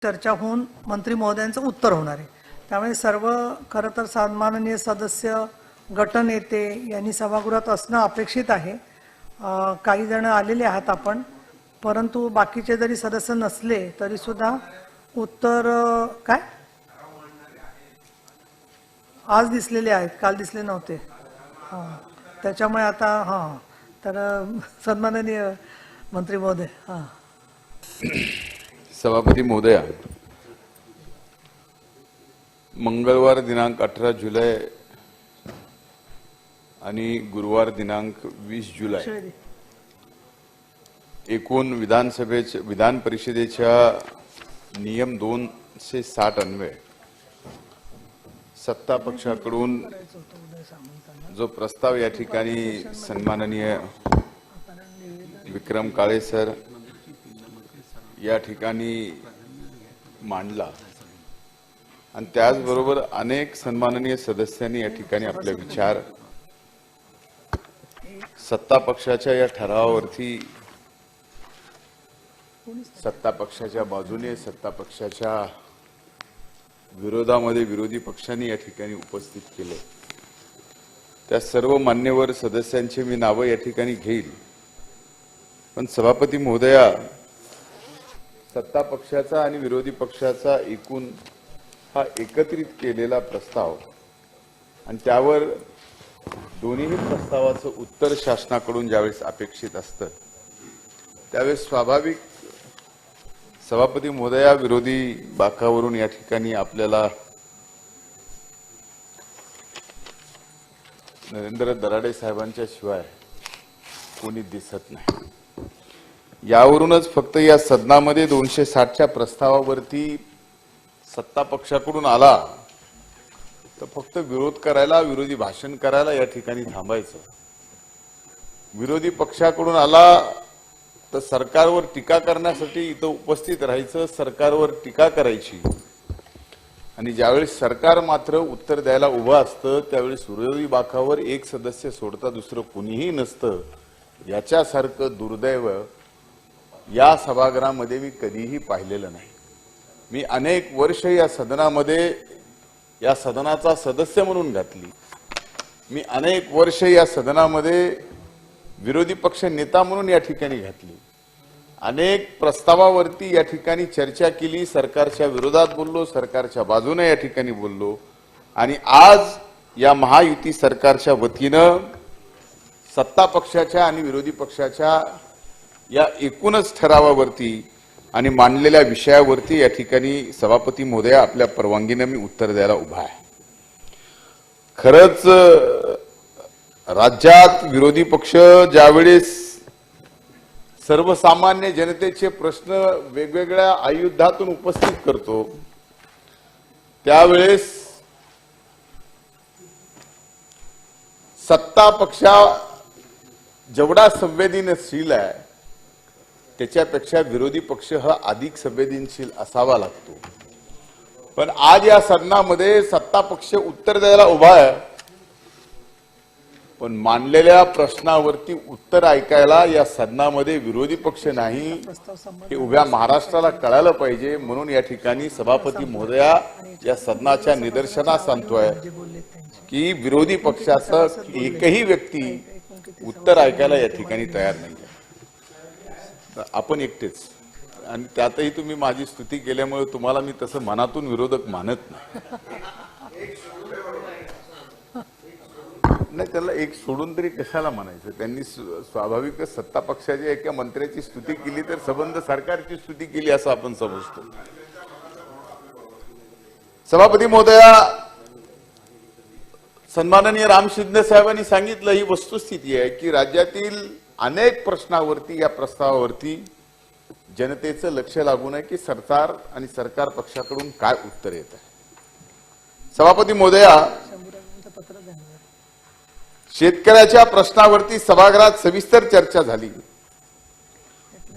चर्चा होऊन मंत्री महोदयांचं उत्तर होणार आहे। त्यामुळे सर्व खरं तर सन्माननीय सदस्य गटनेते यांनी सभागृहात असणं अपेक्षित आहे। काही जण आलेले आहात आपण, परंतु बाकीचे जरी सदस्य नसले तरी सुद्धा उत्तर काय आज दिसलेले आहेत, काल दिसले नव्हते। हां, त्याच्यामुळे आता हां, तर सन्माननीय मंत्री महोदय। हां, सभापती महोदया, मंगळवार दिनांक 18 जुलै आणि गुरुवार दिनांक 20 जुलै एकूण विधान परिषदेच्या नियम 260 अन्वये सत्ता पक्षाकडून जो प्रस्ताव या ठिकाणी सन्माननीय विक्रम काळे सर या ठिकाणी मांडला आणि त्याचबरोबर अनेक सन्माननीय सदस्यांनी या ठिकाणी आपले विचार सत्ता पक्षाच्या या ठरावावरती सत्ता पक्षाच्या बाजूने सत्ता पक्षाच्या विरोधामध्ये विरोधी पक्षांनी या ठिकाणी उपस्थित केले। त्या सर्व मान्यवर सदस्यांची मी नावे या ठिकाणी घेईल, पण सभापती महोदया, सत्ता पक्षाचा आणि विरोधी पक्षाचा एकूण हा एकत्रित केलेला प्रस्ताव आणि त्यावर दोन्ही प्रस्तावाचं उत्तर शासनाकडून ज्यावेळेस अपेक्षित असतं त्यावेळेस स्वाभाविक सभापती महोदया विरोधी बाकावरून या ठिकाणी आपल्याला नरेंद्र दराडे साहेबांच्या शिवाय कोणी दिसत नाही। यावरूनच फक्त या सदनामध्ये 260च्या प्रस्तावावरती सत्ता पक्षाकडून आला तर फक्त विरोध करायला, विरोधी भाषण करायला या ठिकाणी थांबायचं। विरोधी पक्षाकडून आला तर सरकारवर टीका करण्यासाठी इथं उपस्थित राहायचं, सरकारवर टीका करायची आणि ज्यावेळेस सरकार मात्र उत्तर द्यायला उभं असतं त्यावेळेस विरोधी बाकावर एक सदस्य सोडता दुसरं कुणीही नसतं। याच्यासारखं दुर्दैव या सभागृहामध्ये मी कधीही पाहिलेलं नाही। मी अनेक वर्ष या सदनामध्ये या सदनाचा सदस्य म्हणून घातली, मी अनेक वर्ष या सदनामध्ये विरोधी पक्ष नेता म्हणून या ठिकाणी घातली, अनेक प्रस्तावावरती या ठिकाणी चर्चा केली, सरकारच्या विरोधात बोललो, सरकारच्या बाजूने या ठिकाणी बोललो आणि आज या महायुती सरकारच्या वतीनं सत्ता पक्षाच्या आणि विरोधी पक्षाच्या या एकूणच ठरावावरती आणि मांडलेल्या विषयावरती या ठिकाणी सभापती महोदया आपल्या परवानगीने मी उत्तर द्यायला उभा आहे। खरंच राज्यात विरोधी पक्ष ज्यावेळेस सर्वसामान्य जनतेचे प्रश्न वेगवेगळ्या आयुधातून उपस्थित करतो त्यावेळेस सत्ता पक्षा जेवढा संवेदनशील आहे त्याच्यापेक्षा विरोधी पक्ष हा अधिक संवेदनशील असावा लागतो। पण आज या सदनामध्ये सत्ता पक्ष उत्तर द्यायला उभा आहे, पण मांडलेल्या प्रश्नावरती उत्तर ऐकायला या सदनामध्ये विरोधी पक्ष नाही हे उभ्या महाराष्ट्राला कळायला पाहिजे। म्हणून या ठिकाणी सभापती महोदया या सदनाच्या निदर्शनास आणतोय की विरोधी पक्षाचा एकही व्यक्ती उत्तर ऐकायला या ठिकाणी तयार नाही। आपण एकटेच आणि त्यातही तुम्ही माझी स्तुती केल्यामुळे तुम्हाला मी तसं मनातून विरोधक मानत नाही। त्याला एक सोडून तरी कशाला म्हणायचं? त्यांनी स्वाभाविकच सत्ता पक्षाच्या एका मंत्र्याची स्तुती केली तर संबंध सरकारची स्तुती केली असं आपण समजतो। सभापती महोदया, सन्माननीय राम शिंदे साहेबांनी सांगितलं ही वस्तुस्थिती आहे की राज्यातील अनेक प्रश्नावरती या प्रस्तावावरती जनतेचं लक्ष लागून आहे की सरकार आणि सरकार पक्षाकडून काय उत्तर येत आहे। सभापती महोदया, शेतकऱ्याच्या प्रश्नावरती सभागृहात सविस्तर चर्चा झाली।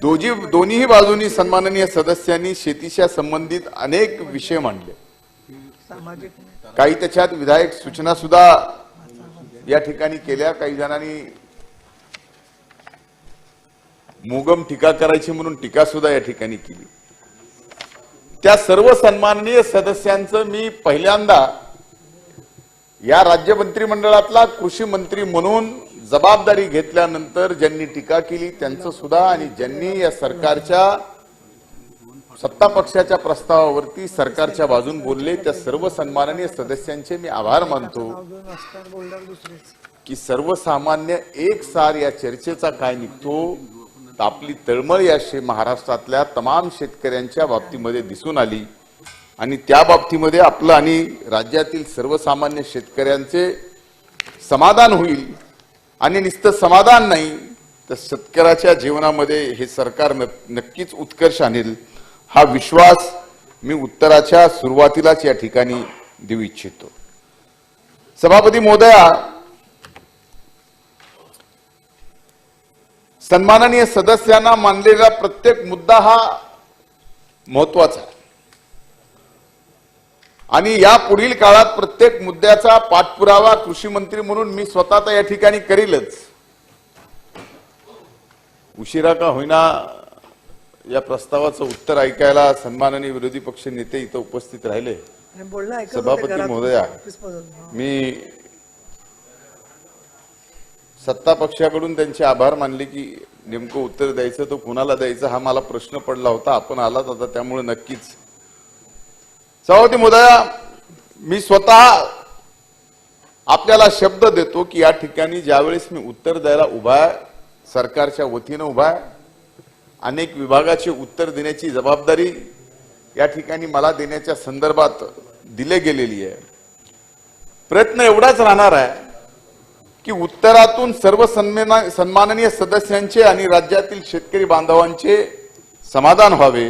दोन्ही बाजूनी सन्माननीय सदस्यांनी शेतीच्या संबंधित अनेक विषय मांडले, काही त्याच्यात विधायक सूचना सुद्धा या ठिकाणी केल्या, काही जणांनी मोगम टीका करायची म्हणून टीका सुद्धा या ठिकाणी केली। त्या सर्व सन्माननीय सदस्यांचं मी पहिल्यांदा या राज्य मंत्रिमंडळातला कृषी मंत्री म्हणून जबाबदारी घेतल्यानंतर ज्यांनी टीका केली त्यांचं सुद्धा आणि ज्यांनी या सरकारच्या सत्ता पक्षाच्या प्रस्तावावरती सरकारच्या बाजून बोलले त्या सर्व सन्माननीय सदस्यांचे मी आभार मानतो की सर्वसामान्य एक सार या चर्चेचा काय निघतो तर आपली तळमळ या महाराष्ट्रातल्या तमाम शेतकऱ्यांच्या बाबतीमध्ये दिसून आली आणि त्या बाबतीमध्ये आपलं आणि राज्यातील सर्वसामान्य शेतकऱ्यांचे समाधान होईल आणि नुसतं समाधान नाही तर शेतकऱ्याच्या जीवनामध्ये हे सरकार नक्कीच उत्कर्ष आणेल हा विश्वास मी उत्तराच्या सुरुवातीलाच या ठिकाणी देऊ इच्छितो। सभापती महोदया, सन्माननीय सदस्यांना मानलेला प्रत्येक मुद्दा हा महत्वाचा आहे आणि या पुढील काळात प्रत्येक मुद्द्याचा पाठपुरावा कृषी मंत्री म्हणून मी स्वतः या ठिकाणी करीलच। उशिरा का होईना या प्रस्तावाचं उत्तर ऐकायला सन्माननीय विरोधी पक्ष नेते इथं उपस्थित राहिले। सभापती महोदया, मी सत्ता पक्षाकडून त्यांचे आभार मानले की नेमकं उत्तर द्यायचं तो कुणाला द्यायचं हा मला प्रश्न पडला होता, आपण आलात आता त्यामुळे नक्कीच। सभापती महोदया, मी स्वतः आपल्याला शब्द देतो की या ठिकाणी ज्यावेळेस मी उत्तर द्यायला उभा आहे, सरकारच्या वतीनं उभा आहे, अनेक विभागाचे उत्तर देण्याची जबाबदारी या ठिकाणी मला देण्याच्या संदर्भात दिले गेलेली आहे। प्रयत्न एवढाच राहणार आहे की उत्तरातून सर्व सन्माननीय सदस्यांचे आणि राज्यातील शेतकरी बांधवांचे समाधान व्हावे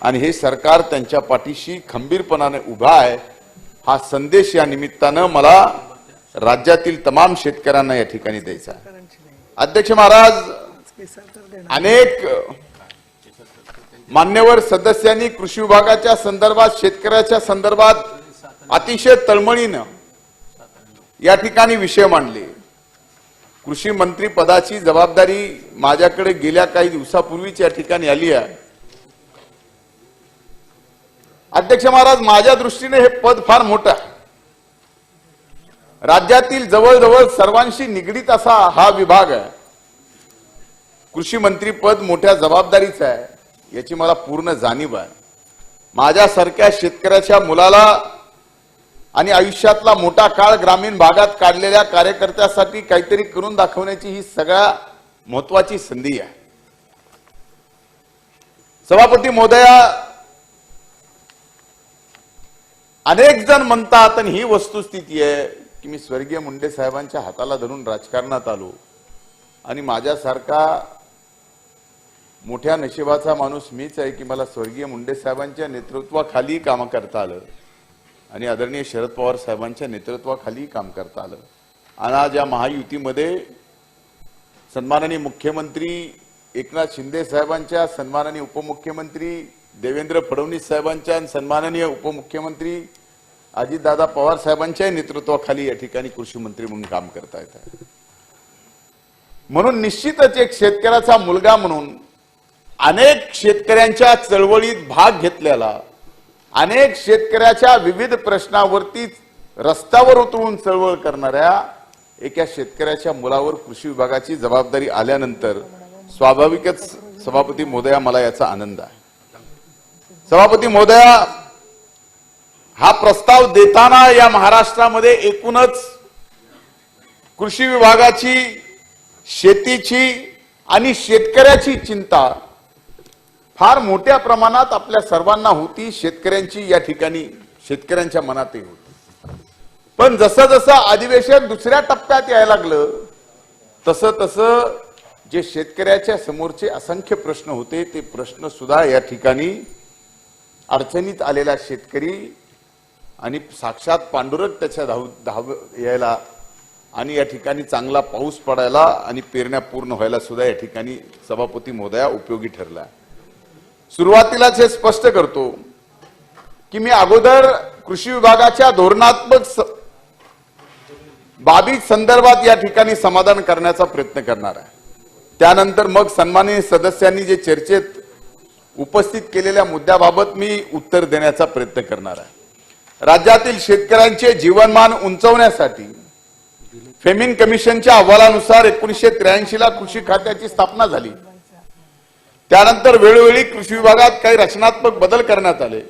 आणि हे सरकार त्यांच्या पाठीशी खंबीरपणाने उभा आहे हा संदेश या निमित्तानं मला राज्यातील तमाम शेतकऱ्यांना या ठिकाणी द्यायचा आहे। अध्यक्ष महाराज, अनेक मान्यवर सदस्यांनी कृषी विभागाच्या संदर्भात शेतकऱ्याच्या संदर्भात अतिशय तळमळीनं या ठिकाणी विषय मांडले। कृषी मंत्री पदाची जबाबदारी माझ्याकडे गेल्या काही दिवसापूर्वीच या ठिकाणी आली आहे। अध्यक्ष महाराज, माझ्या दृष्टीने हे पद फार मोठं आहे। राज्यातील जवळजवळ सर्वांशी निगडीत असा हा विभाग आहे। कृषी मंत्री पद मोठ्या जबाबदारीचं आहे याची मला पूर्ण जाणीव आहे। माझ्यासारख्या शेतकऱ्याच्या मुलाला आणि आयुष्यातला मोठा काळ ग्रामीण भागात काढलेल्या कार्यकर्त्यासाठी काहीतरी करून दाखवण्याची ही सगळ्या महत्वाची संधी आहे। सभापती महोदया, अनेक जण म्हणतात आणि ही वस्तुस्थिती आहे की मी स्वर्गीय मुंडे साहेबांच्या हाताला धरून राजकारणात आलो आणि माझ्यासारखा मोठ्या नशिबाचा माणूस मीच आहे की मला स्वर्गीय मुंडे साहेबांच्या नेतृत्वाखाली काम करता आलं आणि आदरणीय शरद पवार साहेबांच्या नेतृत्वाखाली काम करता आलं। आणि आज या महायुतीमध्ये सन्माननीय मुख्यमंत्री एकनाथ शिंदे साहेबांच्या, सन्माननीय उपमुख्यमंत्री देवेंद्र फडणवीस साहेबांच्या आणि सन्माननीय उपमुख्यमंत्री अजितदादा पवार साहेबांच्या नेतृत्वाखाली या ठिकाणी कृषी मंत्री म्हणून काम करता येत आहे। म्हणून निश्चितच एक शेतकऱ्याचा मुलगा म्हणून अनेक शेतकऱ्यांच्या चळवळीत भाग घेतलेला, अनेक शेतकऱ्याच्या विविध प्रश्नावरती रस्त्यावर उतरून चळवळ करणाऱ्या एका शेतकऱ्याच्या मुलावर कृषी विभागाची जबाबदारी आल्यानंतर स्वाभाविकच सभापती महोदया मला याचा आनंद आहे। सभापती महोदया, हा प्रस्ताव देताना या महाराष्ट्रामध्ये एकूणच कृषी विभागाची, शेतीची आणि शेतकऱ्याची चिंता फार मोठ्या प्रमाणात आपल्या सर्वांना होती। शेतकऱ्यांची या ठिकाणी शेतकऱ्यांच्या मनातही होती। पण जसं जसं अधिवेशन दुसऱ्या टप्प्यात यायला लागलं तसं तसं जे शेतकऱ्याच्या समोरचे असंख्य प्रश्न होते ते प्रश्न सुद्धा या ठिकाणी अडचणीत आलेला शेतकरी आणि साक्षात पांडुरंग त्याच्या धाव यायला आणि या ठिकाणी चांगला पाऊस पडायला आणि पेरण्या पूर्ण व्हायला सुद्धा या ठिकाणी सभापती महोदया उपयोगी ठरला। सुरुवातीलाच हे स्पष्ट करतो की मी अगोदर कृषी विभागाच्या धोरणात्मक बाबी संदर्भात या ठिकाणी समाधान करण्याचा प्रयत्न करणार आहे। त्यानंतर मग सन्माननीय सदस्यांनी जे चर्चेत उपस्थित केलेल्या मुद्द्याबाबत मी उत्तर देण्याचा प्रयत्न करणार आहे. राज्यातील शेतकऱ्यांचे जीवनमान उंचावण्यासाठी फेमिन कमिशनच्या अहवालानुसार 1983 ला कृषी खात्याची स्थापना झाली. त्यानंतर वेळोवेळी कृषी विभागात काही रचनात्मक बदल करण्यात आले.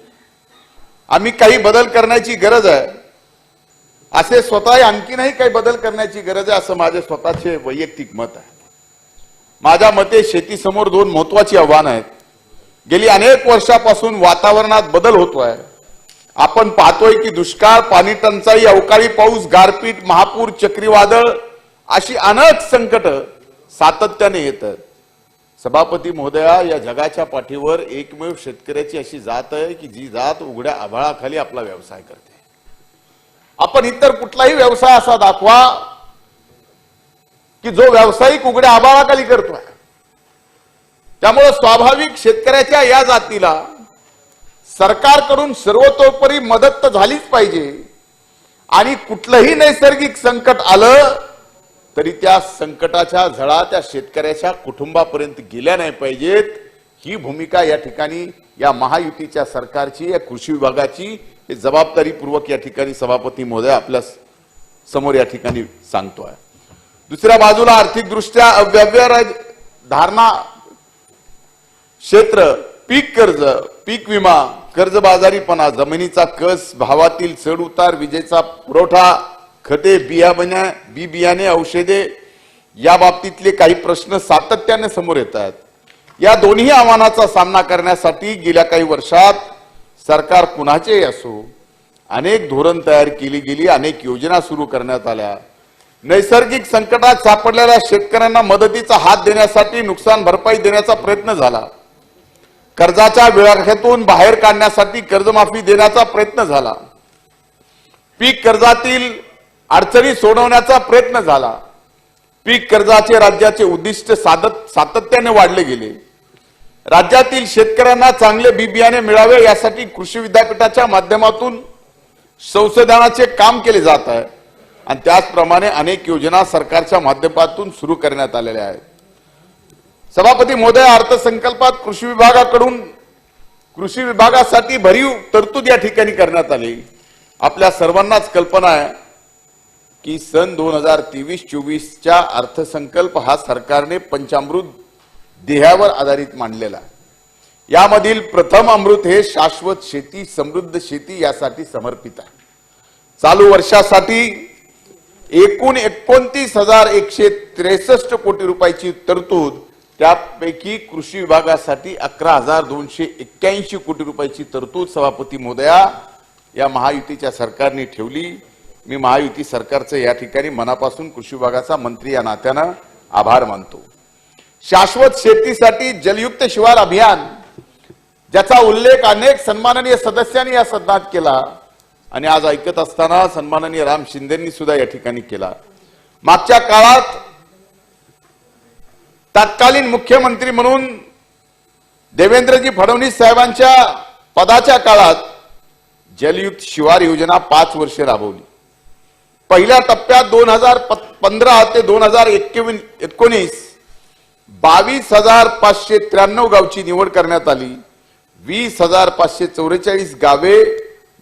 आम्ही काही बदल करण्याची गरज आहे असे स्वतः आणखीनही काही बदल करण्याची गरज आहे असं माझे स्वतःचे वैयक्तिक मत आहे. माझ्या मते शेतीसमोर दोन महत्वाची आव्हानं आहेत. गेली अनेक वर्षापासून वातावरणात बदल होतोय. आपण पाहतोय की दुष्काळ, पाणी टंचाई, अवकाळी पाऊस, गारपीट, महापूर, चक्रीवादळ अशी अनेक संकट सातत्याने येतात. सभापती महोदया, या जगाच्या पाठीवर एकमेव शेतकऱ्याची अशी जात आहे की जी जात उघड्या आभाळाखाली आपला व्यवसाय करते. आपण इतर कुठलाही व्यवसाय असा दाखवा की जो व्यावसायिक उघड्या आभाळाखाली करतोय. त्यामुळे स्वाभाविक शेतकऱ्याच्या या जातीला सरकारकडून सर्वतोपरी मदत तर झालीच पाहिजे आणि कुठलंही नैसर्गिक संकट आलं तरी त्या संकटाच्या झळा त्या शेतकऱ्याच्या कुटुंबापर्यंत गेल्या नाही पाहिजेत. ही भूमिका या ठिकाणी या महायुतीच्या सरकारची, या कृषी विभागाची हे जबाबदारीपूर्वक या ठिकाणी सभापती महोदय आपल्या समोर या ठिकाणी सांगतोय. दुसऱ्या बाजूला आर्थिकदृष्ट्या अव्यवहार्य धारणा क्षेत्र, पीक कर्ज, पीक विमा, कर्जबाजारीपणा, जमिनीचा कस, भावातील चढ उतार, विजेचा पुरवठा, खते, बियाणे, औषधे या बाबतीतले काही प्रश्न सातत्याने समोर येतात. या दोन्ही आव्हानाचा सामना करण्यासाठी गेल्या काही वर्षात सरकार कुणाचेही असो अनेक धोरण तयार केली गेली, अनेक योजना सुरू करण्यात आल्या. नैसर्गिक संकटात सापडलेल्या शेतकऱ्यांना मदतीचा हात देण्यासाठी नुकसान भरपाई देण्याचा प्रयत्न झाला. कर्जाच्या विळख्यातून बाहेर काढण्यासाठी कर्जमाफी देण्याचा प्रयत्न झाला. पीक कर्जातील अडचणी सोडवण्याचा प्रयत्न झाला. पीक कर्जाचे राज्याचे उद्दिष्ट सातत्याने वाढले गेले. राज्यातील शेतकऱ्यांना चांगले बी बियाणे मिळावे यासाठी कृषी विद्यापीठाच्या माध्यमातून संशोधनाचे काम केले जात आहे आणि त्याचप्रमाणे अनेक योजना सरकारच्या माध्यमातून सुरू करण्यात आलेल्या आहेत. सभापती महोदय, अर्थसंकल्पात कृषी विभागासाठी भरीव तरतूद या ठिकाणी करण्यात आली. आपल्या सर्वांनाच कल्पना आहे की सन 2023-24च्या अर्थसंकल्प हा सरकारने पंचामृत ध्येयावर आधारित मांडलेला आहे. यामधील प्रथम अमृत हे शाश्वत शेती, समृद्ध शेती यासाठी समर्पित आहे. चालू वर्षासाठी एकूण 29,163 कोटी रुपयाची तरतूद, त्यापैकी कृषी विभागासाठी 11,281 कोटी रुपयाची तरतूद सभापती महोदया या महायुतीच्या सरकारने ठेवली. मी महायुती सरकारचे या ठिकाणी मनापासून कृषी विभागाचा मंत्री या नात्यानं आभार मानतो. शाश्वत शेतीसाठी जलयुक्त शिवार अभियान, ज्याचा उल्लेख अनेक सन्माननीय सदस्यांनी या सदनात केला आणि आज ऐकत असताना सन्माननीय राम शिंदेंनी सुद्धा या ठिकाणी केला. मागच्या काळात तत्कालीन मुख्यमंत्री म्हणून देवेंद्रजी फडणवीस साहेबांच्या पदाच्या काळात जलयुक्त शिवार योजना 5 वर्षे राबवली. पहिल्या टप्प्यात 2015 ते 2019 22,593 गावची निवड करण्यात आली. 20,544 गावे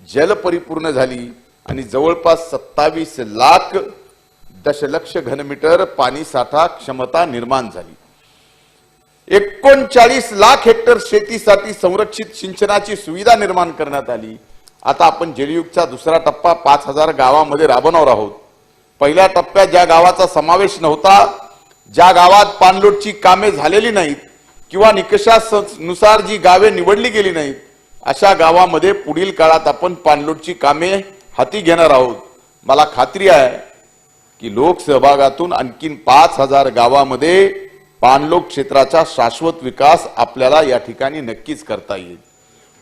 जलपरिपूर्ण झाली आणि जवळपास 27 लाख दशलक्ष घनमीटर पाणी साठा क्षमता निर्माण झाली. 39 लाख हेक्टर शेतीसाठी संरक्षित सिंचनाची सुविधा निर्माण करण्यात आली. आता आपण जलयुक्तचा दुसरा टप्पा 5,000 गावांमध्ये राबवणार आहोत. पहिल्या टप्प्यात ज्या गावाचा समावेश नव्हता, ज्या गावात पाणलोटची कामे झालेली नाहीत किंवा निकषानुसार जी गावे निवडली गेली नाहीत, अशा गावांमध्ये पुढील काळात आपण पाणलोटची कामे हाती घेणार आहोत. मला खात्री आहे की लोकसहभागातून आणखीन 5,000 गावांमध्ये पाणलोट क्षेत्राचा शाश्वत विकास आपल्याला या ठिकाणी नक्कीच करता येईल.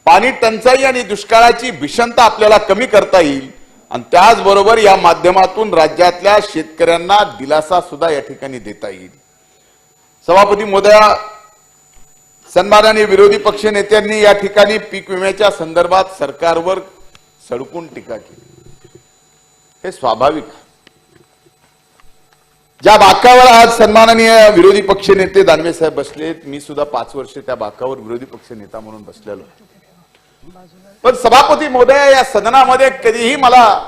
पाणी टंचाई आणि दुष्काळाची भीषणता आपल्याला कमी करता येईल आणि त्याचबरोबर या माध्यमातून राज्यातल्या शेतकऱ्यांना दिलासा सुद्धा या ठिकाणी देता येईल. सभापती महोदया, सन्माननीय विरोधी पक्ष नेत्यांनी या ठिकाणी पीक विम्याच्या संदर्भात सरकारवर सडकून टीका केली. हे स्वाभाविक. ज्या बाकावर आज सन्माननीय विरोधी पक्ष नेते दानवे साहेब बसलेत, मी सुद्धा 5 वर्ष त्या बाकावर विरोधी पक्ष नेता म्हणून बसलेलो आहे. पण सभापती महोदय, या सदनामध्ये कधीही मला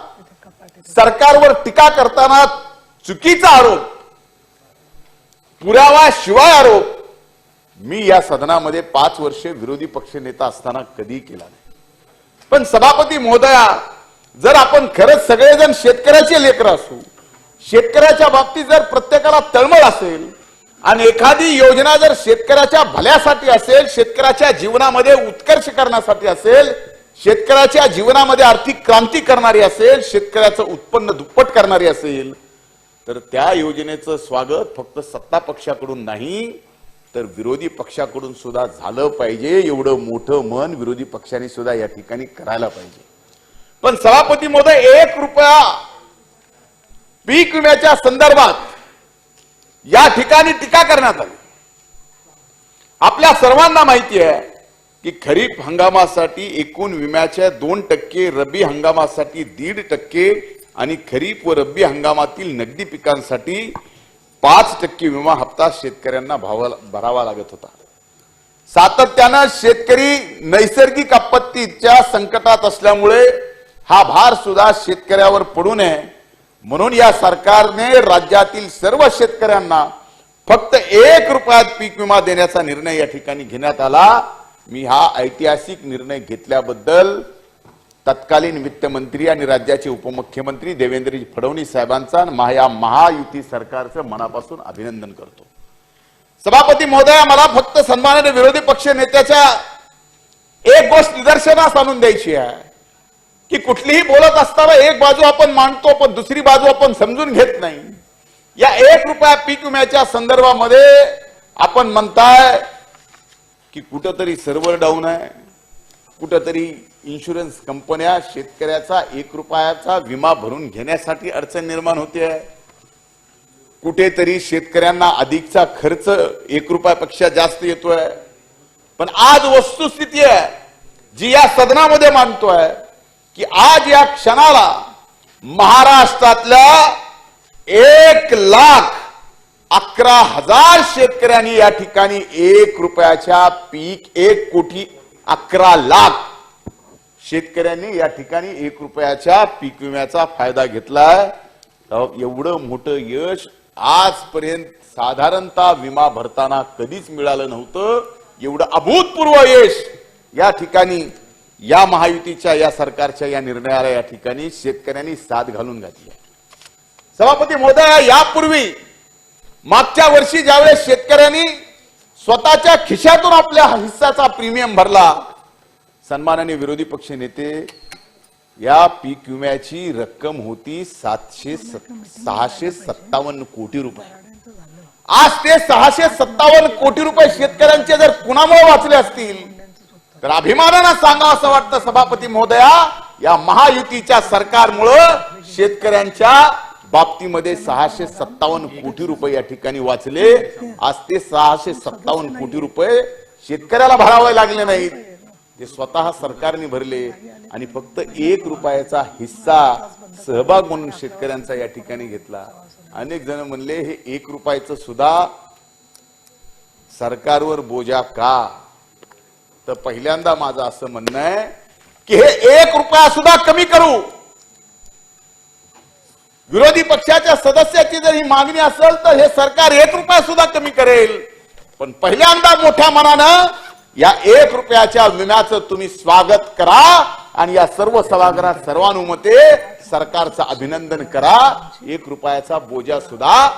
सरकारवर टीका करताना चुकीचा आरोप, पुराव्याशिवाय आरोप मी या सदनामध्ये 5 वर्ष विरोधी पक्ष नेता असताना कधी केला नाही. पण सभापती महोदया, जर आपण खरंच सगळेजण शेतकऱ्याचे लेकरं असू, शेतकऱ्याच्या बाबतीत जर प्रत्येकाला तळमळ असेल आणि एखादी योजना जर शेतकऱ्याच्या भल्यासाठी असेल, शेतकऱ्याच्या जीवनामध्ये उत्कर्ष करण्यासाठी असेल, शेतकऱ्याच्या जीवनामध्ये आर्थिक क्रांती करणारी असेल, शेतकऱ्याचं उत्पन्न दुप्पट करणारी असेल, तर त्या योजनेचं स्वागत फक्त सत्ता पक्षाकडून नाही तर विरोधी पक्षाकडून सुद्धा झालं पाहिजे. एवढं मोठं मन विरोधी पक्षाने सुद्धा या ठिकाणी करायला पाहिजे. पण सभापती महोदय, 1 रुपया पीक विम्याच्या संदर्भात या ठिकाणी टीका करण्यात आली. आपल्या सर्वांना माहिती आहे की खरीप हंगामासाठी एकूण विम्याच्या 2%, रब्बी हंगामासाठी 1.5% आणि खरीप व रब्बी हंगामातील नगदी पिकांसाठी 5% विमा हप्ता शेतकऱ्यांना भरावा लागत होता. सातत्यानं शेतकरी नैसर्गिक आपत्तीच्या संकटात असल्यामुळे हा भार सुद्धा शेतकऱ्यावर पडू नये म्हणून या सरकारने राज्यातील सर्व शेतकऱ्यांना फक्त 1 रुपयात पीक विमा देण्याचा निर्णय या ठिकाणी घेण्यात आला. मी हा ऐतिहासिक निर्णय घेतल्याबद्दल तत्कालीन वित्तमंत्री आणि राज्याचे उपमुख्यमंत्री देवेंद्रजी फडणवीस साहेबांचा या महायुती सरकारचं मनापासून अभिनंदन करतो. सभापती महोदया, मला फक्त सन्माननीय विरोधी पक्ष नेत्याच्या एक गोष्ट निदर्शनास आणून द्यायची आहे की कुठलीही बोलत असताना एक बाजू आपण मांडतो पण दुसरी बाजू आपण समजून घेत नाही. या 1 रुपया पीक विम्याच्या संदर्भामध्ये आपण म्हणताय की कुठंतरी सर्व्हर डाऊन आहे, कुठंतरी इन्शुरन्स कंपन्या शेतकऱ्याचा 1 रुपयाचा विमा भरून घेण्यासाठी अडचण निर्माण होते आहे, कुठेतरी शेतकऱ्यांना अधिकचा खर्च 1 रुपयापेक्षा जास्त येतोय. पण आज वस्तुस्थिती आहे जी या सदनामध्ये मांडतोय की आज या क्षणाला महाराष्ट्रातल्या 1,11,000 शेतकऱ्यांनी या ठिकाणी 1 रुपयाच्या पीक 1,11,00,000 शेतकऱ्यांनी या ठिकाणी 1 रुपयाच्या पीक विम्याचा फायदा घेतलाय. एवढं मोठं यश आजपर्यंत साधारणतः विमा भरताना कधीच मिळालं नव्हतं. एवढं अभूतपूर्व यश या ठिकाणी या महायुतीच्या या सरकारच्या या निर्णयाला या ठिकाणी शेतकऱ्यांनी साथ घालून घातली. सभापती महोदय, यापूर्वी मागच्या वर्षी ज्यावेळेस शेतकऱ्यांनी स्वतःच्या खिशातून आपल्या हिस्साचा प्रीमियम भरला, सन्माननीय विरोधी पक्ष नेते, या पीक विम्याची रक्कम होती 657 कोटी रुपये. आज ते 657 कोटी रुपये शेतकऱ्यांचे जर कुणामुळे वाचले असतील तर अभिमानानं सांगावं असं वाटतं सभापती महोदया, या महायुतीच्या सरकारमुळं शेतकऱ्यांच्या बाबतीमध्ये 657 कोटी रुपये या ठिकाणी वाचले. आज ते 657 कोटी रुपये शेतकऱ्याला भरावे लागले नाहीत, ते स्वतः सरकारने भरले आणि फक्त 1 रुपयाचा हिस्सा सहभाग म्हणून शेतकऱ्यांचा या ठिकाणी घेतला. अनेक जण म्हणले हे 1 रुपयाचं सुद्धा सरकारवर बोजा का? तर पहिल्यांदा माझं असं म्हणणं आहे की हे 1 रुपया सुद्धा कमी करू. विरोधी पक्षाच्या सदस्याची जर ही मागणी असेल तर हे सरकार 1 रुपया सुद्धा कमी करेल. पण पहिल्यांदा मोठ्या मनानं या 1 रुपयाच्या विम्याचं तुम्ही स्वागत करा आणि या सर्व सभागृहात सर्वानुमते सरकारचं अभिनंदन करा. 1 रुपयाचा बोजा सुद्धा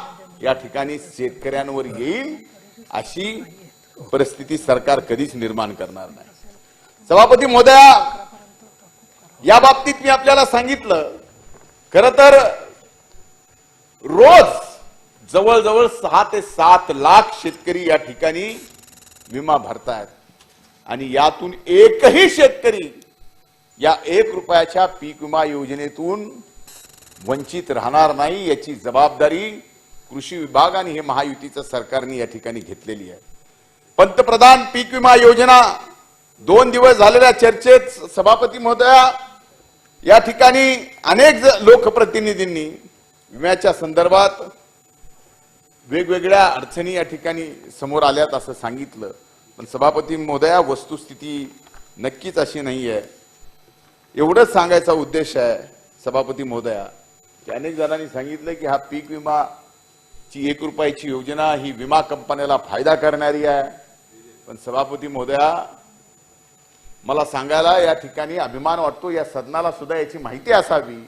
या ठिकाणी शेतकऱ्यांवर येईल अशी परिस्थिती सरकार कधीच निर्माण करणार नाही. सभापती महोदया, या बाबतीत मी आपल्याला सांगितलं, खरं तर रोज जवळजवळ 6 ते 7 लाख शेतकरी या ठिकाणी विमा भरतायत आणि यातून एकही शेतकरी या 1 रुपयाच्या पीक विमा योजनेतून वंचित राहणार नाही याची जबाबदारी कृषी विभाग आणि हे महायुतीचं सरकारने या ठिकाणी घेतलेली आहे. पंतप्रधान पीक विमा योजना 2 दिवस झालेल्या चर्चेत सभापती महोदया, या ठिकाणी अनेक लोकप्रतिनिधींनी विम्याच्या संदर्भात वेगवेगळ्या अडचणी या ठिकाणी समोर आल्यात असं सांगितलं, पण सभापती महोदया वस्तुस्थिती नक्कीच अशी नाही आहे. एवढंच सांगायचा उद्देश आहे सभापती महोदया की अनेक जणांनी सांगितलं की हा पीक विमा ची 1 रुपयाची योजना ही विमा कंपन्याला फायदा करणारी आहे. पण सभापती महोदया मला सांगायला या ठिकाणी अभिमान वाटतो, या सदनाला सुद्धा याची माहिती असावी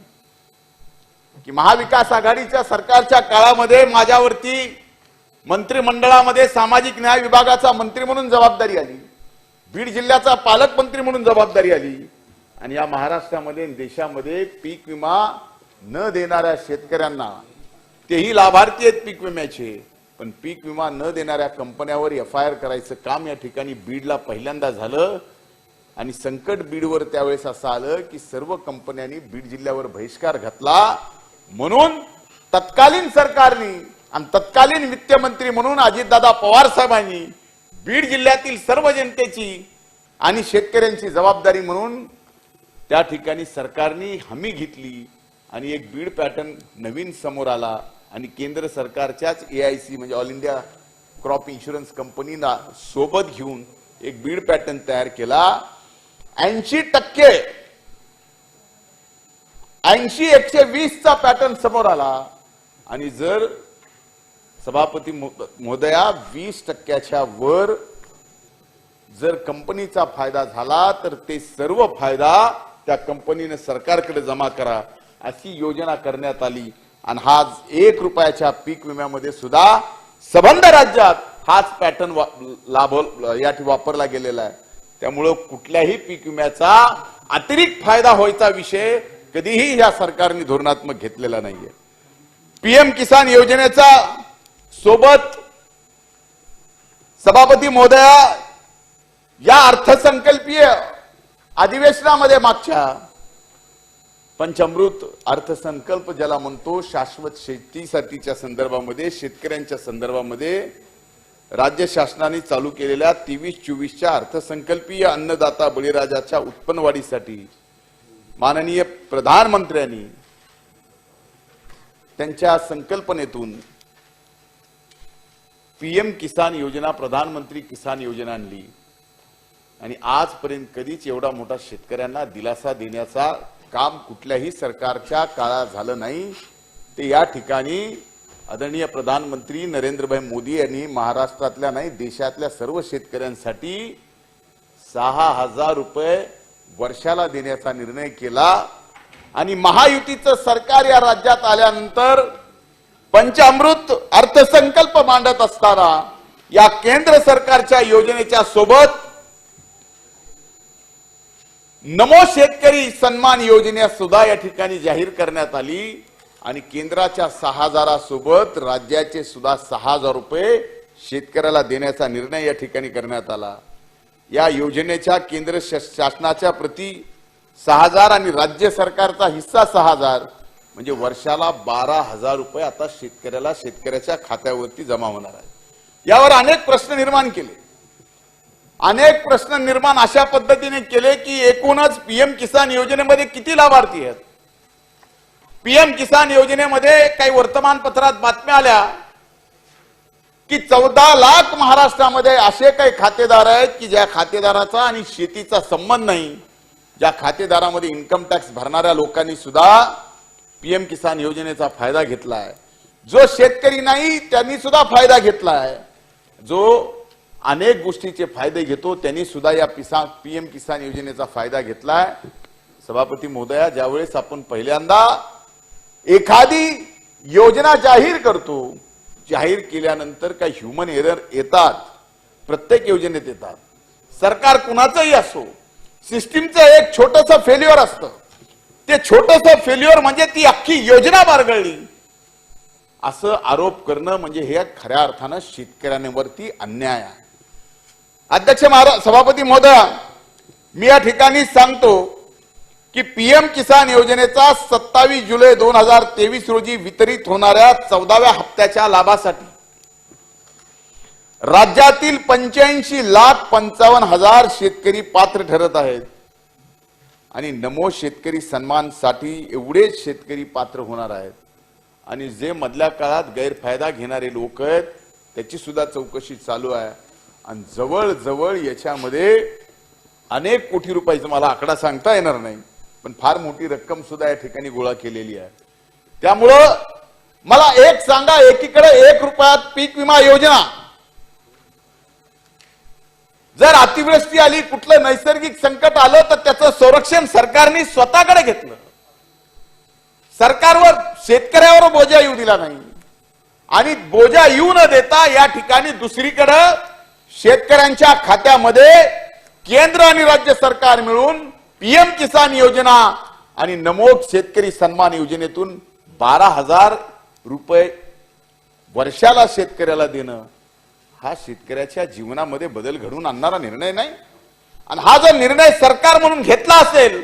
की महाविकास आघाडीच्या सरकारच्या काळामध्ये माझ्यावरती मंत्रिमंडळामध्ये सामाजिक न्याय विभागाचा मंत्री म्हणून जबाबदारी आली, बीड जिल्ह्याचा पालकमंत्री म्हणून जबाबदारी आली, आणि या महाराष्ट्रामध्ये देशामध्ये पीक विमा न देणाऱ्या शेतकऱ्यांना, तेही लाभार्थी आहेत पीक विम्याचे, पण पीक विमा न देणाऱ्या कंपन्यावर FIR करायचं काम या ठिकाणी बीडला पहिल्यांदा झालं. आणि संकट बीडवर त्यावेळेस असं आलं की सर्व कंपन्यांनी बीड जिल्ह्यावर बहिष्कार घातला. म्हणून तत्कालीन सरकारने आणि तत्कालीन वित्तमंत्री म्हणून अजितदादा पवार साहेबांनी बीड जिल्ह्यातील सर्व जनतेची आणि शेतकऱ्यांची जबाबदारी म्हणून त्या ठिकाणी सरकारने हमी घेतली आणि एक बीड पॅटर्न नवीन समोर आला. आणि केंद्र सरकारच्याच AIC म्हणजे ऑल इंडिया क्रॉप इन्शुरन्स कंपनीला सोबत घेऊन एक बीड पॅटर्न तयार केला. 80% पॅटर्न समोर आला. आणि जर सभापती महोदया 20% वर जर कंपनीचा फायदा झाला तर ते सर्व फायदा त्या कंपनीने सरकारकडे जमा करा अशी योजना करण्यात आली. आणि हा 1 रुपयाच्या पीक विम्यामध्ये सुद्धा संबंध राज्यात हाच पॅटर्न वापरला गेलेला आहे. त्यामुळे कुठल्याही पीक विम्याचा अतिरिक्त फायदा व्हायचा विषय कधीही या सरकारने धोरणात्मक घेतलेला नाहीये. PM किसान योजनेचा सोबत सभापती महोदया या अर्थसंकल्पीय अधिवेशनामध्ये मागच्या पंचामृत अर्थसंकल्प ज्याला म्हणतो, शाश्वत शेतीसाठीच्या संदर्भामध्ये, शेतकऱ्यांच्या संदर्भामध्ये राज्य शासनाने चालू केलेल्या 23-24च्या अर्थसंकल्पीय अन्नदाता बळीराजाच्या उत्पन्न वाढीसाठी माननीय प्रधानमंत्र्यांनी त्यांच्या संकल्पनेतून PM किसान योजना, प्रधानमंत्री किसान योजना आणली. आणि आजपर्यंत कधीच एवढा मोठा शेतकऱ्यांना दिलासा देण्याचा काम कुठल्याही सरकारच्या काळात झालं नाही. ते या ठिकाणी आदरणीय प्रधानमंत्री नरेंद्रभाई मोदी यांनी महाराष्ट्रातल्या नाही देशातल्या सर्व शेतकऱ्यांसाठी 6,000 रुपये वर्षाला देण्याचा निर्णय केला. आणि महायुतीचं सरकार या राज्यात आल्यानंतर पंचामृत अर्थसंकल्प मांडत असताना या केंद्र सरकारच्या योजनेच्या सोबत नमो शेतकरी सन्मान योजना सुद्धा या ठिकाणी जाहीर करण्यात आली. आणि केंद्राच्या 6,000 सोबत राज्याचे सुद्धा 6,000 रुपये शेतकऱ्याला देण्याचा निर्णय या ठिकाणी करण्यात आला. या योजनेच्या केंद्र शासनाच्या प्रति 6,000 आणि राज्य सरकारचा हिस्सा 6,000 म्हणजे वर्षाला 12,000 रुपये आता शेतकऱ्याच्या खात्यावरती जमा होणार आहे. यावर अनेक प्रश्न निर्माण केले. अनेक प्रश्न निर्माण अशा पद्धतीने केले की एकूणच PM किसान योजनेमध्ये किती लाभार्थी आहेत. PM किसान योजनेमध्ये काही वर्तमानपत्रात बातम्या आल्या की 14 लाख महाराष्ट्रामध्ये असे काही खातेदार आहेत की ज्या खातेदाराचा आणि शेतीचा संबंध नाही, ज्या खातेदारामध्ये इन्कम टॅक्स भरणाऱ्या लोकांनी सुद्धा PM किसान योजनेचा फायदा घेतला आहे. जो शेतकरी नाही त्यांनी सुद्धा फायदा घेतला आहे. जो अनेक गोष्टीचे फायदे घेतो त्यांनी सुद्धा या PM किसान योजनेचा फायदा घेतलाय. सभापती महोदया, ज्यावेळेस आपण पहिल्यांदा एखादी योजना जाहीर करतो, जाहीर केल्यानंतर काही ह्युमन एरर येतात, प्रत्येक योजनेत येतात. सरकार कुणाचंही असो, सिस्टीमचं एक छोटंसं फेल्युअर असतं. ते छोटंसं फेल्युअर म्हणजे ती अख्खी योजना बारगळली असं आरोप करणं म्हणजे हे खऱ्या अर्थानं शेतकऱ्यांवरती अन्याय आहे. अध्यक्ष सभापती महोदया, मी या ठिकाणी सांगतो की PM किसान योजनेचा 27 जुलै 2023 रोजी वितरित होणाऱ्या 14व्या हप्त्याच्या लाभासाठी राज्यातील 85,55,000 शेतकरी पात्र ठरत आहेत. आणि नमो शेतकरी सन्मान साठी एवढेच शेतकरी पात्र होणार आहेत. आणि जे मधल्या काळात गैरफायदा घेणारे लोक आहेत त्याची सुद्धा चौकशी चालू आहे आणि जवळजवळ याच्यामध्ये अनेक कोटी रुपयाचा मला आकडा सांगता येणार नाही पण फार मोठी रक्कम सुद्धा या ठिकाणी गोळा केलेली आहे। त्यामुळं मला एक सांगा, एकीकडे 1 रुपयात पीक विमा योजना, जर अतिवृष्टी आली, कुठलं नैसर्गिक संकट आलं तर त्याचं संरक्षण सरकारने स्वतःकडे घेतलं, सरकारवर शेतकऱ्यावर बोजा येऊ दिला नाही आणि बोजा येऊ न देता या ठिकाणी दुसरीकडे शेतकऱ्यांच्या खात्यामध्ये केंद्र आणि राज्य सरकार मिळून पीएम किसान योजना आणि नमो शेतकरी सन्मान योजनेतून 12,000 रुपये वर्षाला शेतकऱ्याला देणं हा शेतकऱ्याच्या जीवनामध्ये बदल घडवून आणणारा निर्णय नाही। आणि हा जर निर्णय सरकार म्हणून घेतला असेल,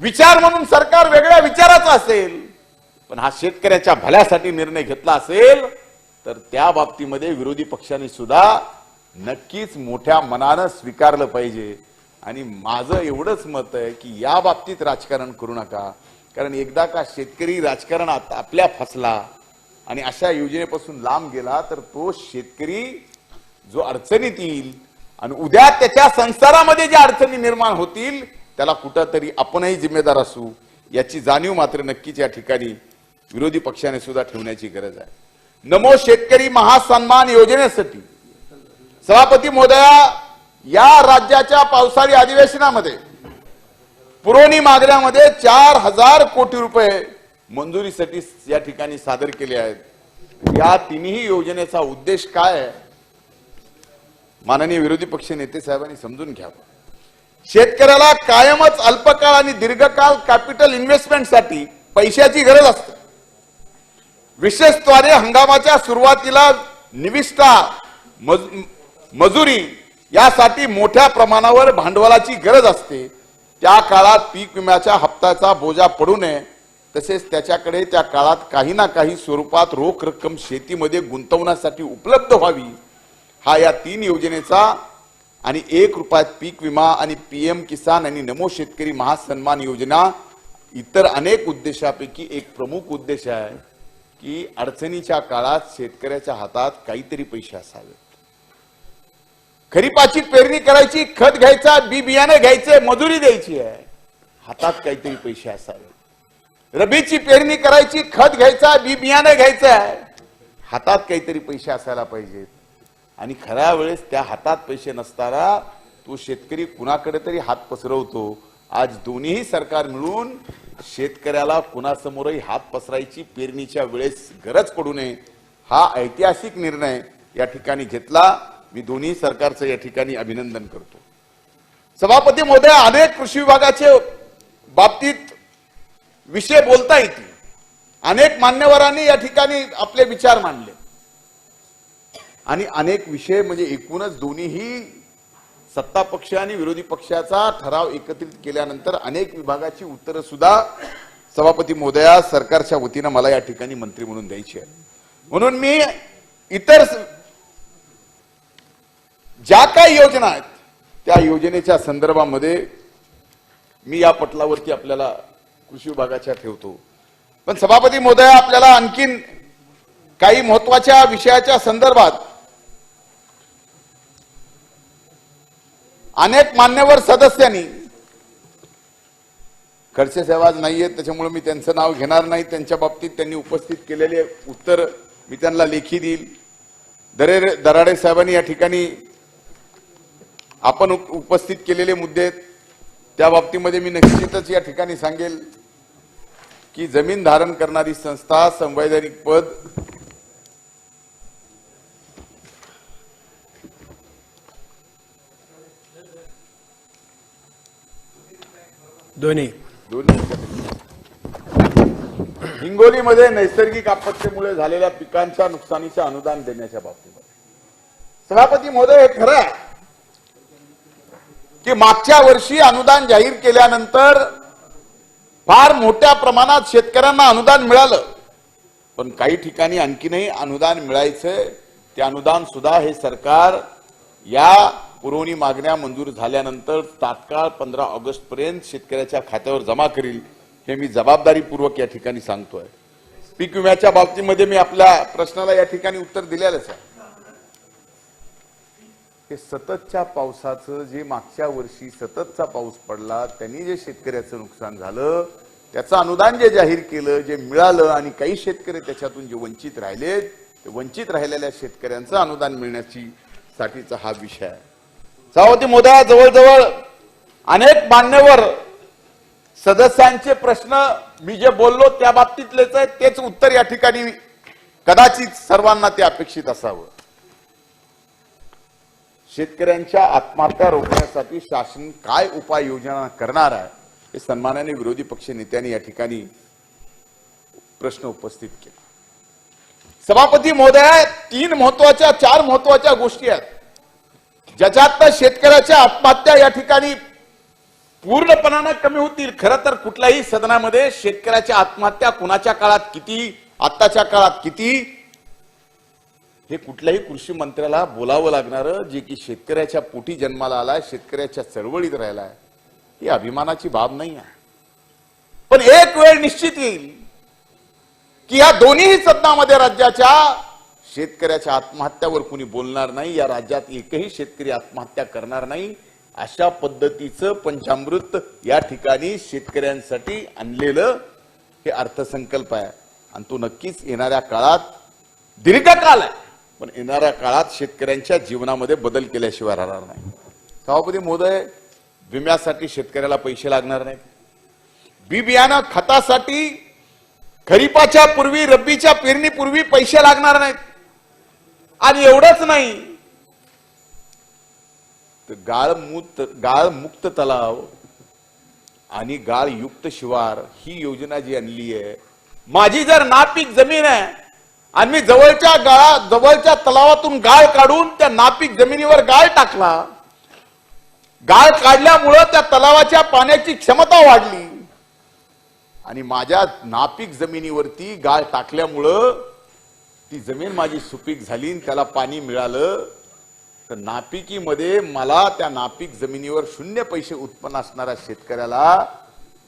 विचार म्हणून सरकार वेगळ्या विचाराचा असेल, पण हा शेतकऱ्याच्या भल्यासाठी निर्णय घेतला असेल तर त्या बाबतीमध्ये विरोधी पक्षांनी सुद्धा नक्कीच मोठ्या मनानं स्वीकारलं पाहिजे। आणि माझं एवढंच मत आहे की या बाबतीत राजकारण करू नका, कारण एकदा का शेतकरी राजकारणात आपल्या फसला आणि अशा योजनेपासून लांब गेला तर तो शेतकरी जो अडचणीत येईल आणि उद्या त्याच्या संसारामध्ये ज्या अडचणी निर्माण होतील त्याला कुठंतरी आपणही जिम्मेदार असू याची जाणीव मात्र नक्कीच या ठिकाणी विरोधी पक्षाने सुद्धा ठेवण्याची गरज आहे। नमो शेतकरी महासन्मान योजनेसाठी सभापती महोदया, या राज्याच्या पावसाळी अधिवेशनामध्ये पुरवणी मागण्यामध्ये 4,000 कोटी रुपये मंजुरीसाठी या ठिकाणी सादर केले आहेत। या तिन्ही योजनेचा उद्देश काय आहे माननीय विरोधी पक्ष नेते साहेबांनी समजून घ्यावं। शेतकऱ्याला कायमच अल्पकाळ आणि दीर्घकाळ कॅपिटल इन्व्हेस्टमेंटसाठी पैशाची गरज असते। विशेषत्वाने हंगामाच्या सुरुवातीला निविष्ठा मजुरी यासाठी मोठ्या प्रमाणावर भांडवलाची गरज असते। त्या काळात पीक विम्याच्या हप्त्याचा बोजा पडू नये, तसेच त्याच्याकडे त्या काळात काही ना काही स्वरूपात रोख रक्कम शेतीमध्ये गुंतवण्यासाठी उपलब्ध व्हावी, हा या 3 योजनेचा आणि 1 रुपयात पीक विमा आणि पीएम किसान आणि नमो शेतकरी महासन्मान योजना इतर अनेक उद्देशापैकी एक प्रमुख उद्देश आहे की अडचणीच्या काळात शेतकऱ्याच्या हातात काहीतरी पैसे असावेत। खरीपाची पेरणी करायची, खत घ्यायचा, बी बियाणे घ्यायचे, मजुरी द्यायची आहे, हातात काहीतरी पैसे असावेत। रबीची पेरणी करायची, खत घ्यायचा, बी बियाणे घ्यायचं आहे, हातात काहीतरी पैसे असायला पाहिजेत। आणि खऱ्या वेळेस त्या हातात पैसे नसताना तो शेतकरी कुणाकडे तरी हात पसरवतो। आज दोन्ही सरकार मिळून शेतकऱ्याला कुणासमोरही हात पसरायची पेरणीच्या वेळेस गरज पडू नये हा ऐतिहासिक निर्णय या ठिकाणी घेतला। मी दोन्ही सरकारचं या ठिकाणी अभिनंदन करतो। सभापती महोदय, अनेक कृषी विभागाचे बाबतीत विषय बोलता येतील, अनेक मान्यवरांनी या ठिकाणी आपले विचार मांडले आणि अनेक विषय म्हणजे एकूणच दोन्हीही सत्ता पक्ष आणि विरोधी पक्षाचा ठराव एकत्रित केल्यानंतर अनेक विभागाची उत्तरं सुद्धा सभापती महोदया सरकारच्या वतीनं मला या ठिकाणी मंत्री म्हणून द्यायची आहे। म्हणून मी इतर ज्या काही योजना आहेत त्या योजनेच्या संदर्भामध्ये मी या पटलावरती आपल्याला कृषी विभागाच्या ठेवतो। पण सभापती महोदय, आपल्याला आणखीन काही महत्त्वाच्या विषयाच्या संदर्भात अनेक मान्यवर सदस्यांनी, खडसे साहेब आज नाहीयेत त्याच्यामुळे मी त्यांचं नाव घेणार नाही, त्यांच्या बाबतीत त्यांनी उपस्थित केलेले उत्तर मी त्यांना लेखी देईल। दराडे साहेबांनी या ठिकाणी आपण उपस्थित केलेले मुद्दे त्या बाबतीमध्ये मी निश्चितच या ठिकाणी सांगेल की जमीन धारण करणारी संस्था संवैधानिक पद दोन्ही हिंगोलीमध्ये नैसर्गिक आपत्तीमुळे झालेल्या पिकांच्या नुकसानीचे अनुदान देण्याच्या बाबतीमध्ये सभापती महोदय, हे खरं आहे की मागच्या वर्षी अनुदान जाहीर केल्यानंतर फार मोठ्या प्रमाणात शेतकऱ्यांना अनुदान मिळालं, पण काही ठिकाणी आणखीनही अनुदान मिळायचंय। ते अनुदान सुद्धा हे सरकार या पुरवणी मागण्या मंजूर झाल्यानंतर तात्काळ 15 ऑगस्ट पर्यंत शेतकऱ्याच्या खात्यावर जमा करील, हे मी जबाबदारीपूर्वक या ठिकाणी सांगतोय। पीक विम्याच्या बाबतीमध्ये मी आपल्या प्रश्नाला या ठिकाणी उत्तर दिलेलंच आहे. हे सततच्या पावसाचं जे मागच्या वर्षी सततचा पाऊस पडला त्यांनी जे शेतकऱ्याचं नुकसान झालं त्याचं अनुदान जे जाहीर केलं जे मिळालं आणि काही शेतकरी त्याच्यातून जे वंचित राहिले ते वंचित राहिलेल्या शेतकऱ्यांचं अनुदान मिळण्याची साठीचा हा विषय आहे. सभापती महोदया, जवळजवळ अनेक मान्यवर सदस्यांचे प्रश्न मी जे बोललो त्या बाबतीतलेच आहे तेच उत्तर या ठिकाणी कदाचित सर्वांना ते अपेक्षित असावं. शेतकऱ्यांच्या आत्महत्या रोखण्यासाठी शासन काय उपाययोजना करणार आहे हे सन्माननीय विरोधी पक्ष नेत्यांनी या ठिकाणी प्रश्न उपस्थित केला. सभापती महोदया, चार महत्वाच्या गोष्टी आहेत ज्याच्यात शेतकऱ्याच्या आत्महत्या या ठिकाणी पूर्णपणाने कमी होतील. खरं तर कुठल्याही सदनामध्ये शेतकऱ्याच्या आत्महत्या कुणाच्या काळात किती, आत्ताच्या काळात किती, हे कुठल्याही कृषी मंत्र्याला बोलावं लागणारं जे की शेतकऱ्याच्या पोटी जन्माला आलाय, शेतकऱ्याच्या चळवळीत राहिलाय, ही अभिमानाची बाब नाही आहे. पण एक वेळ निश्चित येईल की या दोन्ही सदनामध्ये राज्याच्या शेतकऱ्याच्या आत्महत्यावर कुणी बोलणार नाही, या राज्यात एकही शेतकरी आत्महत्या करणार नाही, अशा पद्धतीचं पंचामृत या ठिकाणी शेतकऱ्यांसाठी आणलेलं हे अर्थसंकल्प आहे. आणि तो नक्कीच येणाऱ्या काळात दीर्घकाल आहे, पण येणाऱ्या काळात शेतकऱ्यांच्या जीवनामध्ये बदल केल्याशिवाय राहणार नाही. सभापती महोदय, विम्यासाठी शेतकऱ्याला पैसे लागणार नाहीत, बी बियाणं खतासाठी खरीपाच्या पूर्वी रब्बीच्या पेरणीपूर्वी पैसे लागणार नाहीत. आणि एवढंच नाही तर गाळमुक्त तलाव आणि गाळयुक्त शिवार ही योजना जी आणली आहे, माझी जर नापीक जमीन आहे आणि मी जवळच्या तलावातून गाळ काढून त्या नापीक जमिनीवर गाळ टाकला, गाळ काढल्यामुळं त्या तलावाच्या पाण्याची क्षमता वाढली आणि माझ्या नापीक जमिनीवरती गाळ टाकल्यामुळं ती जमीन माझी सुपीक झाली आणि त्याला पाणी मिळालं, तर नापिकीमध्ये मला त्या नापीक जमिनीवर 0 पैसे उत्पन्न असणाऱ्या शेतकऱ्याला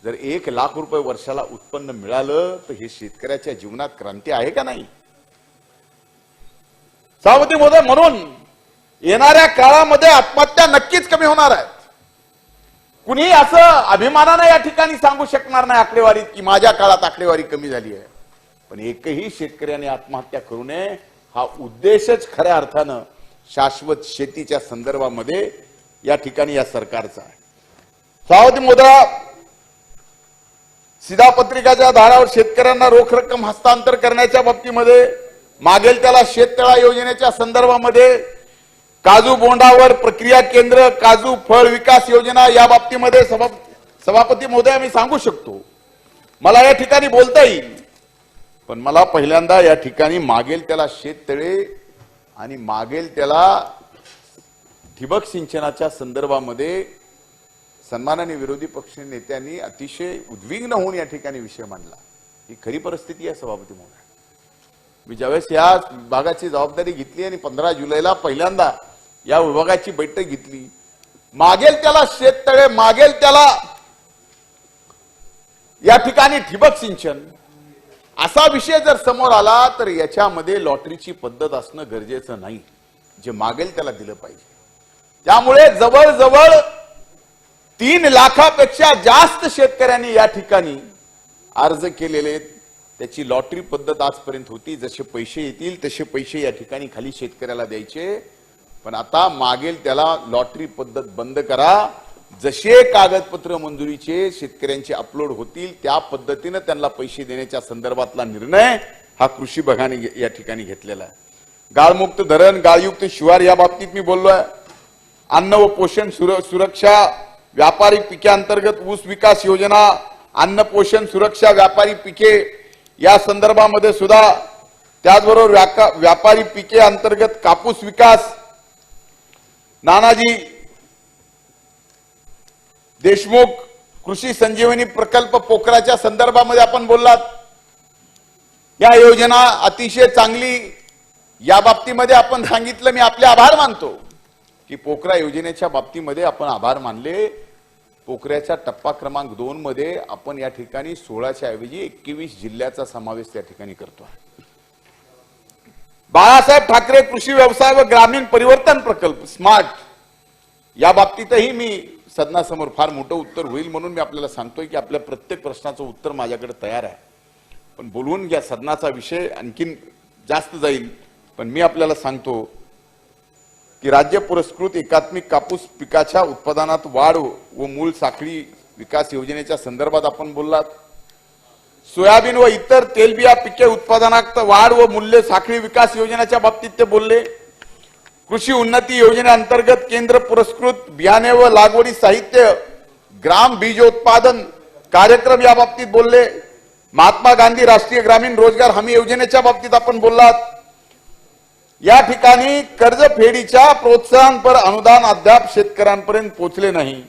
जर 1 लाख रुपये वर्षाला उत्पन्न मिळालं तर हे शेतकऱ्याच्या जीवनात क्रांती आहे का नाही? सभापती महोदय, म्हणून येणाऱ्या काळामध्ये आत्महत्या नक्कीच कमी होणार आहेत. कुणी असं अभिमानाने या ठिकाणी सांगू शकणार नाही आकडेवारीत की माझ्या काळात आकडेवारी कमी झाली आहे. पण एकही शेतकऱ्याने आत्महत्या करू नये हा उद्देशच खऱ्या अर्थानं शाश्वत शेतीच्या संदर्भामध्ये या ठिकाणी या सरकारचा आहे. सभापती महोदय, शिधापत्रिकाच्या आधारावर शेतकऱ्यांना रोख रक्कम हस्तांतर करण्याच्या बाबतीमध्ये मागेल त्याला शेततळा योजनेच्या संदर्भामध्ये काजू बोंडावर प्रक्रिया केंद्र, काजू फळ विकास योजना या बाबतीमध्ये सभापती महोदय मी सांगू शकतो, मला या ठिकाणी बोलता येईल. पण मला पहिल्यांदा या ठिकाणी मागेल त्याला शेततळे आणि मागेल त्याला ठिबक सिंचनाच्या संदर्भामध्ये सन्माननीय विरोधी पक्ष नेत्यांनी अतिशय उद्विग्न होऊन या ठिकाणी विषय मांडला. ही खरी परिस्थिती आहे सभापती महोदय. मी ज्यावेळेस या विभागाची जबाबदारी घेतली आणि 15 जुलैला पहिल्यांदा या विभागाची बैठक घेतली, मागेल त्याला शेततळे, मागेल त्याला या ठिकाणी ठिबक सिंचन असा विषय जर समोर आला तर याच्यामध्ये लॉटरीची पद्धत असणं गरजेचं नाही, जे मागेल त्याला दिलं पाहिजे. त्यामुळे जवळजवळ 3 लाखापेक्षा जास्त शेतकऱ्यांनी या ठिकाणी अर्ज केलेले, त्याची लॉटरी पद्धत आजपर्यंत होती. जसे पैसे येतील तसे पैसे या ठिकाणी खाली शेतकऱ्याला द्यायचे, पण आता मागेल त्याला लॉटरी पद्धत बंद करा. जसे कागदपत्र मंजुरीचे शेतकऱ्यांचे अपलोड होतील त्या पद्धतीने त्यांना पैसे देण्याच्या संदर्भातला निर्णय हा कृषी विभागाने या ठिकाणी घेतलेला आहे. गाळमुक्त धरण, गाळयुक्त शिवार या बाबतीत मी बोललोय. अन्न व पोषण सुरक्षा व्यापारी पिके अंतर्गत ऊस विकास योजना, अन्न पोषण सुरक्षा व्यापारी पिके या संदर्भामध्ये सुद्धा, त्याचबरोबर व्यापारी पिके अंतर्गत कापूस विकास, नानाजी देशमुख कृषी संजीवनी प्रकल्प पोखराच्या संदर्भामध्ये आपण बोललात. या योजना अतिशय चांगली, या बाबतीमध्ये आपण सांगितलं, मी आपले आभार मानतो की पोखरा योजनेच्या बाबतीमध्ये आपण आभार मानले. पोखऱ्याच्या टप्पा क्रमांक 2 मध्ये आपण या ठिकाणी 16च्या ऐवजी 21 जिल्ह्याचा समावेश त्या ठिकाणी करतो. बाळासाहेब ठाकरे कृषी व्यवसाय व ग्रामीण परिवर्तन प्रकल्प स्मार्ट या बाबतीतही मी सदनासमोर फार मोठं उत्तर होईल म्हणून मी आपल्याला सांगतोय की आपल्या प्रत्येक प्रश्नाचं उत्तर माझ्याकडे तयार आहे. पण बोलवून घ्या, सदनाचा विषय आणखीन जास्त जाईल. पण मी आपल्याला सांगतो की राज्य पुरस्कृत एकात्मिक कापूस पिकाच्या उत्पादनात वाढ व मूळ साखळी विकास योजनेच्या संदर्भात आपण बोललात. सोयाबीन व इतर तेलबिया पिके उत्पादनात वाढ व मूल्य साखळी विकास योजनेच्या बाबतीत ते बोलले. कृषी उन्नती योजनेअंतर्गत केंद्र पुरस्कृत बियाणे व लागवडी साहित्य ग्राम बीजोत्पादन कार्यक्रम या बाबतीत बोलले. महात्मा गांधी राष्ट्रीय ग्रामीण रोजगार हमी योजनेच्या बाबतीत आपण बोललात. या ठिकाणी कर्जफेडीच्या प्रोत्साहनपर अनुदान अद्याप शेतकऱ्यांपर्यंत पोहोचले नाही.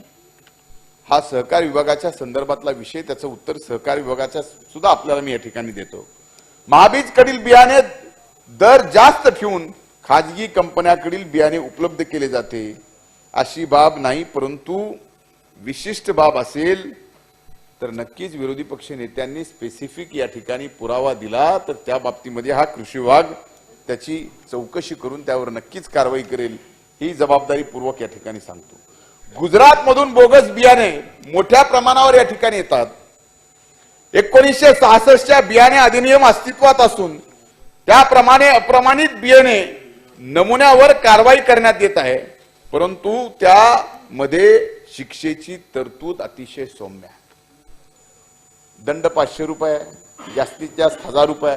हा सहकार विभागाच्या संदर्भातला विषय, त्याचं उत्तर सहकार विभागाच्या सुद्धा आपल्याला मी या ठिकाणी देतो. महाबीज कडील बियाणे दर जास्त ठेवून खाजगी कंपन्याकडील बियाणे उपलब्ध केले जाते अशी बाब नाही, परंतु विशिष्ट बाब असेल तर नक्कीच विरोधी पक्ष नेत्यांनी स्पेसिफिक या ठिकाणी पुरावा दिला तर त्या बाबतीमध्ये हा कृषी विभाग त्याची चौकशी करून त्यावर नक्कीच कारवाई करेल, ही जबाबदारीपूर्वक या ठिकाणी सांगतो. गुजरात मधून बोगस बियाणे मोठ्या प्रमाणावर या ठिकाणी येतात. 1966च्या बियाणे अधिनियम अस्तित्वात असून त्याप्रमाणे अप्रमाणित बियाणे नमुन्यावर कारवाई करण्यात येत आहे, परंतु त्यामध्ये शिक्षेची तरतूद अतिशय सौम्य आहे. दंड 500 रुपये, जास्तीत जास्त 1000 रुपये.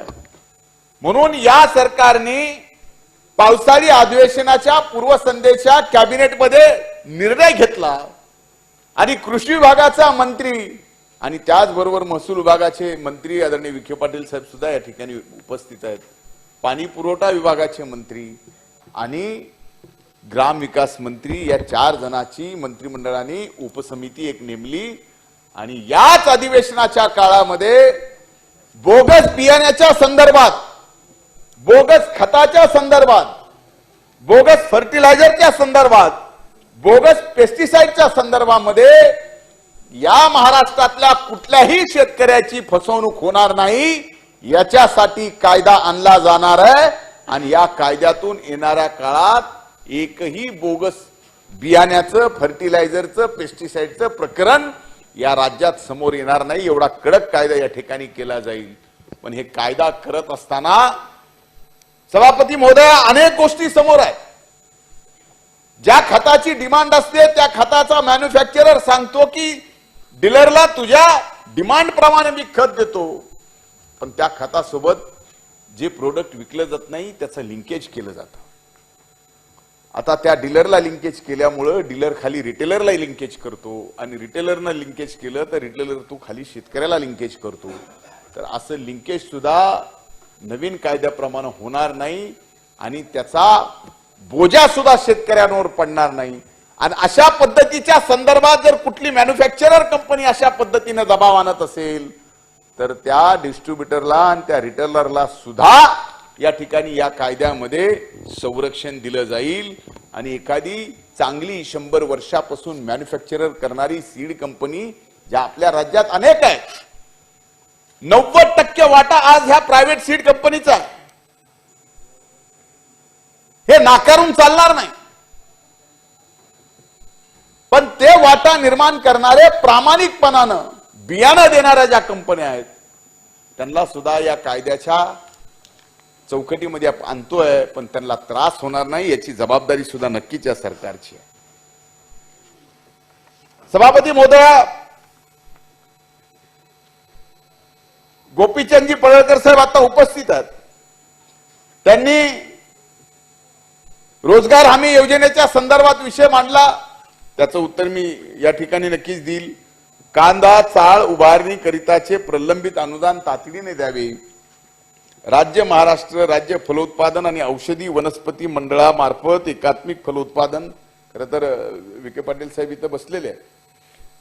म्हणून या सरकारने पावसाळी अधिवेशनाच्या पूर्वसंध्येच्या कॅबिनेटमध्ये निर्णय घेतला आणि कृषी विभागाचा मंत्री आणि त्याचबरोबर महसूल विभागाचे मंत्री आदरणीय विखे पाटील साहेब सुद्धा या ठिकाणी उपस्थित आहेत. पाणी पुरवठा विभागाचे मंत्री आणि ग्राम विकास मंत्री या 4 जणांची मंत्रिमंडळाने उपसमिती एक नेमली आणि याच अधिवेशनाच्या काळामध्ये बोगस बियाण्याच्या संदर्भात, बोगस खताच्या संदर्भात, बोगस फर्टिलायझरच्या संदर्भात, बोगस पेस्टिसाइडच्या संदर्भामध्ये या महाराष्ट्रातल्या कुठल्याही शेतकऱ्याची फसवणूक होणार नाही याच्यासाठी कायदा आणला जाणार आहे. आणि या कायद्यातून येणाऱ्या काळात एकही बोगस बियाण्याचं, फर्टिलायझरचं, पेस्टिसाइडचं प्रकरण या राज्यात समोर येणार नाही, एवढा कडक कायदा या ठिकाणी केला जाईल. पण हे कायदा करत असताना सभापती महोदय अनेक गोष्टी समोर आहेत. ज्या खताची डिमांड असते त्या खताचा मॅन्युफॅक्चरर सांगतो की डीलरला तुझ्या डिमांड प्रमाणे मी खत देतो, पण त्या खतासोबत जे प्रोडक्ट विकलं जात नाही त्याचं लिंकेज केलं जातं. आता त्या डीलरला लिंकेज केल्यामुळं डीलर खाली रिटेलरला लिंकेज करतो आणि रिटेलरनं लिंकेज केलं तर रिटेलर तो खाली शेतकऱ्याला लिंकेज करतो. तर असं लिंकेज सुद्धा नवीन कायद्याप्रमाणे होणार नाही आणि त्याचा बोजा सुद्धा शेतकऱ्यांवर पडणार नाही. आणि अशा पद्धतीच्या संदर्भात जर कुठली मॅन्युफॅक्चरर कंपनी अशा पद्धतीने दबाव आणत असेल तर त्या डिस्ट्रीब्युटरला आणि त्या रिटेलरला सुद्धा या ठिकाणी या कायद्यामध्ये संरक्षण दिलं जाईल. आणि एखादी चांगली 100 वर्षापासून मॅन्युफॅक्चरर करणारी सीड कंपनी ज्या आपल्या राज्यात अनेक आहेत, 90% वाटा आज ह्या प्रायव्हेट सीड कंपनीचा आहे. हे नाकारून चालणार नाही. पण ते वाटा निर्माण करणारे प्रामाणिकपणानं बियाणं देणाऱ्या ज्या कंपन्या आहेत त्यांना सुद्धा या कायद्याच्या चौकटीमध्ये आणतोय, पण त्यांना त्रास होणार नाही याची जबाबदारी सुद्धा नक्कीच या सरकारची आहे. सभापती महोदय, गोपीचंदजी पडळकर साहेब आता उपस्थित आहेत. त्यांनी रोजगार हमी योजनेच्या संदर्भात विषय मांडला, त्याचं उत्तर मी या ठिकाणी नक्कीच देईल. कांदा चाळ उभारणी करिताचे प्रलंबित अनुदान तातडीने द्यावे. राज्य महाराष्ट्र राज्य फलोत्पादन आणि औषधी वनस्पती मंडळामार्फत एकात्मिक फलोत्पादन, खरं तर विखे पाटील साहेब इथं बसलेले आहेत,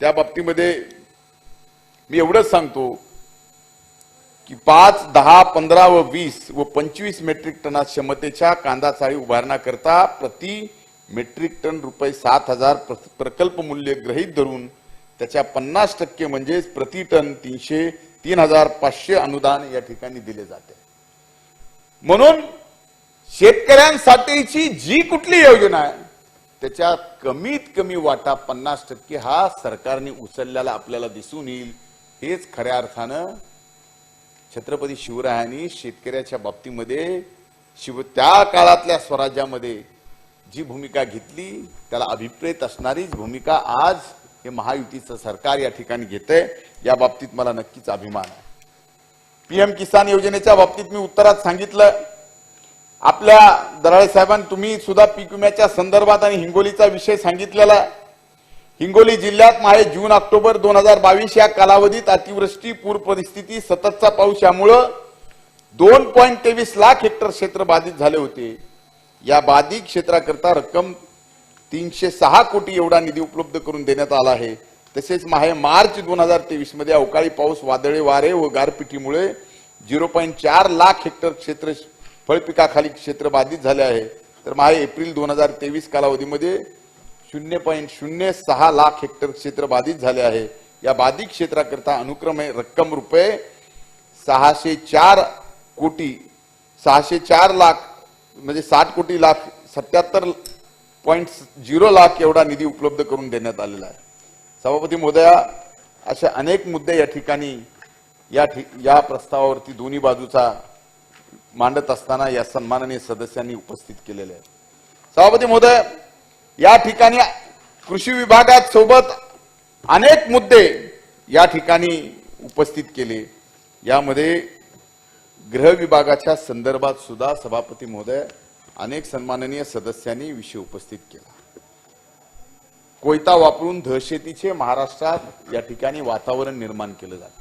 त्या बाबतीमध्ये मी एवढंच सांगतो की 5, 10, 15 व 20 व 25 मेट्रिक टना क्षमतेच्या कांदा चाळी उभारण्याकरता प्रति मेट्रिक टन ₹7,000 प्रकल्प मूल्य गृहीत धरून त्याच्या 50% म्हणजेच प्रति टन 3,500 अनुदान या ठिकाणी दिले जाते। म्हणून शेतकऱ्यांसाठीची जी कुठली योजना आहे त्याच्यात कमीत कमी वाटा 50% हा सरकारने उचललेला आपल्याला दिसून येईल। हेच खऱ्या अर्थानं छत्रपती शिवरायांनी शेतकऱ्याच्या बाबतीमध्ये त्या काळातल्या स्वराज्यामध्ये जी भूमिका घेतली त्याला अभिप्रेत असणारीच भूमिका आज हे महायुतीचं सरकार या ठिकाणी घेतंय। या बाबतीत मला नक्कीच अभिमान आहे। पीएम किसान योजनेच्या बाबतीत मी उत्तरात सांगितलं, आपल्या दराळे साहेबांनी तुम्ही सुद्धा पीक विम्याच्या संदर्भात आणि हिंगोलीचा विषय सांगितलेला आहे। हिंगोली जिल्ह्यात माहे जून ऑक्टोबर 2022 या कालावधीत अतिवृष्टी, पूर परिस्थिती, सततचा पाऊस यामुळे 2.23 लाख हेक्टर क्षेत्र बाधित झाले होते। या बाधित क्षेत्राकरता रक्कम 306 कोटी एवढा निधी उपलब्ध करून देण्यात आला आहे। तसेच माहे मार्च 2023 मध्ये अवकाळी पाऊस, वादळी वारे व गारपिटीमुळे 0.4 लाख हेक्टर क्षेत्र फळपिकाखाली क्षेत्र बाधित झाले आहे। तर माहे एप्रिल 2023 कालावधीमध्ये 0.06 लाख हेक्टर क्षेत्र बाधित झाले आहे। या बाधित क्षेत्राकरता अनुक्रमे रक्कम रुपये 604 लाख म्हणजे 60 कोटी लाख 77.0 लाख एवढा निधी उपलब्ध करून देण्यात आलेला आहे। सभापती महोदया, अशा अनेक मुद्दे या ठिकाणी या प्रस्तावावरती दोन्ही बाजूचा मांडत असताना या सन्माननीय सदस्यांनी उपस्थित केलेले आहेत। सभापती महोदय, या ठिकाणी कृषी विभागात सोबत अनेक मुद्दे या ठिकाणी उपस्थित केले। यामध्ये गृह विभागाच्या संदर्भात सुद्धा सभापती महोदय अनेक सन्माननीय सदस्यांनी विषय उपस्थित केला। कोयता वापरून दहशतीचे महाराष्ट्रात या ठिकाणी वातावरण निर्माण केलं जातं।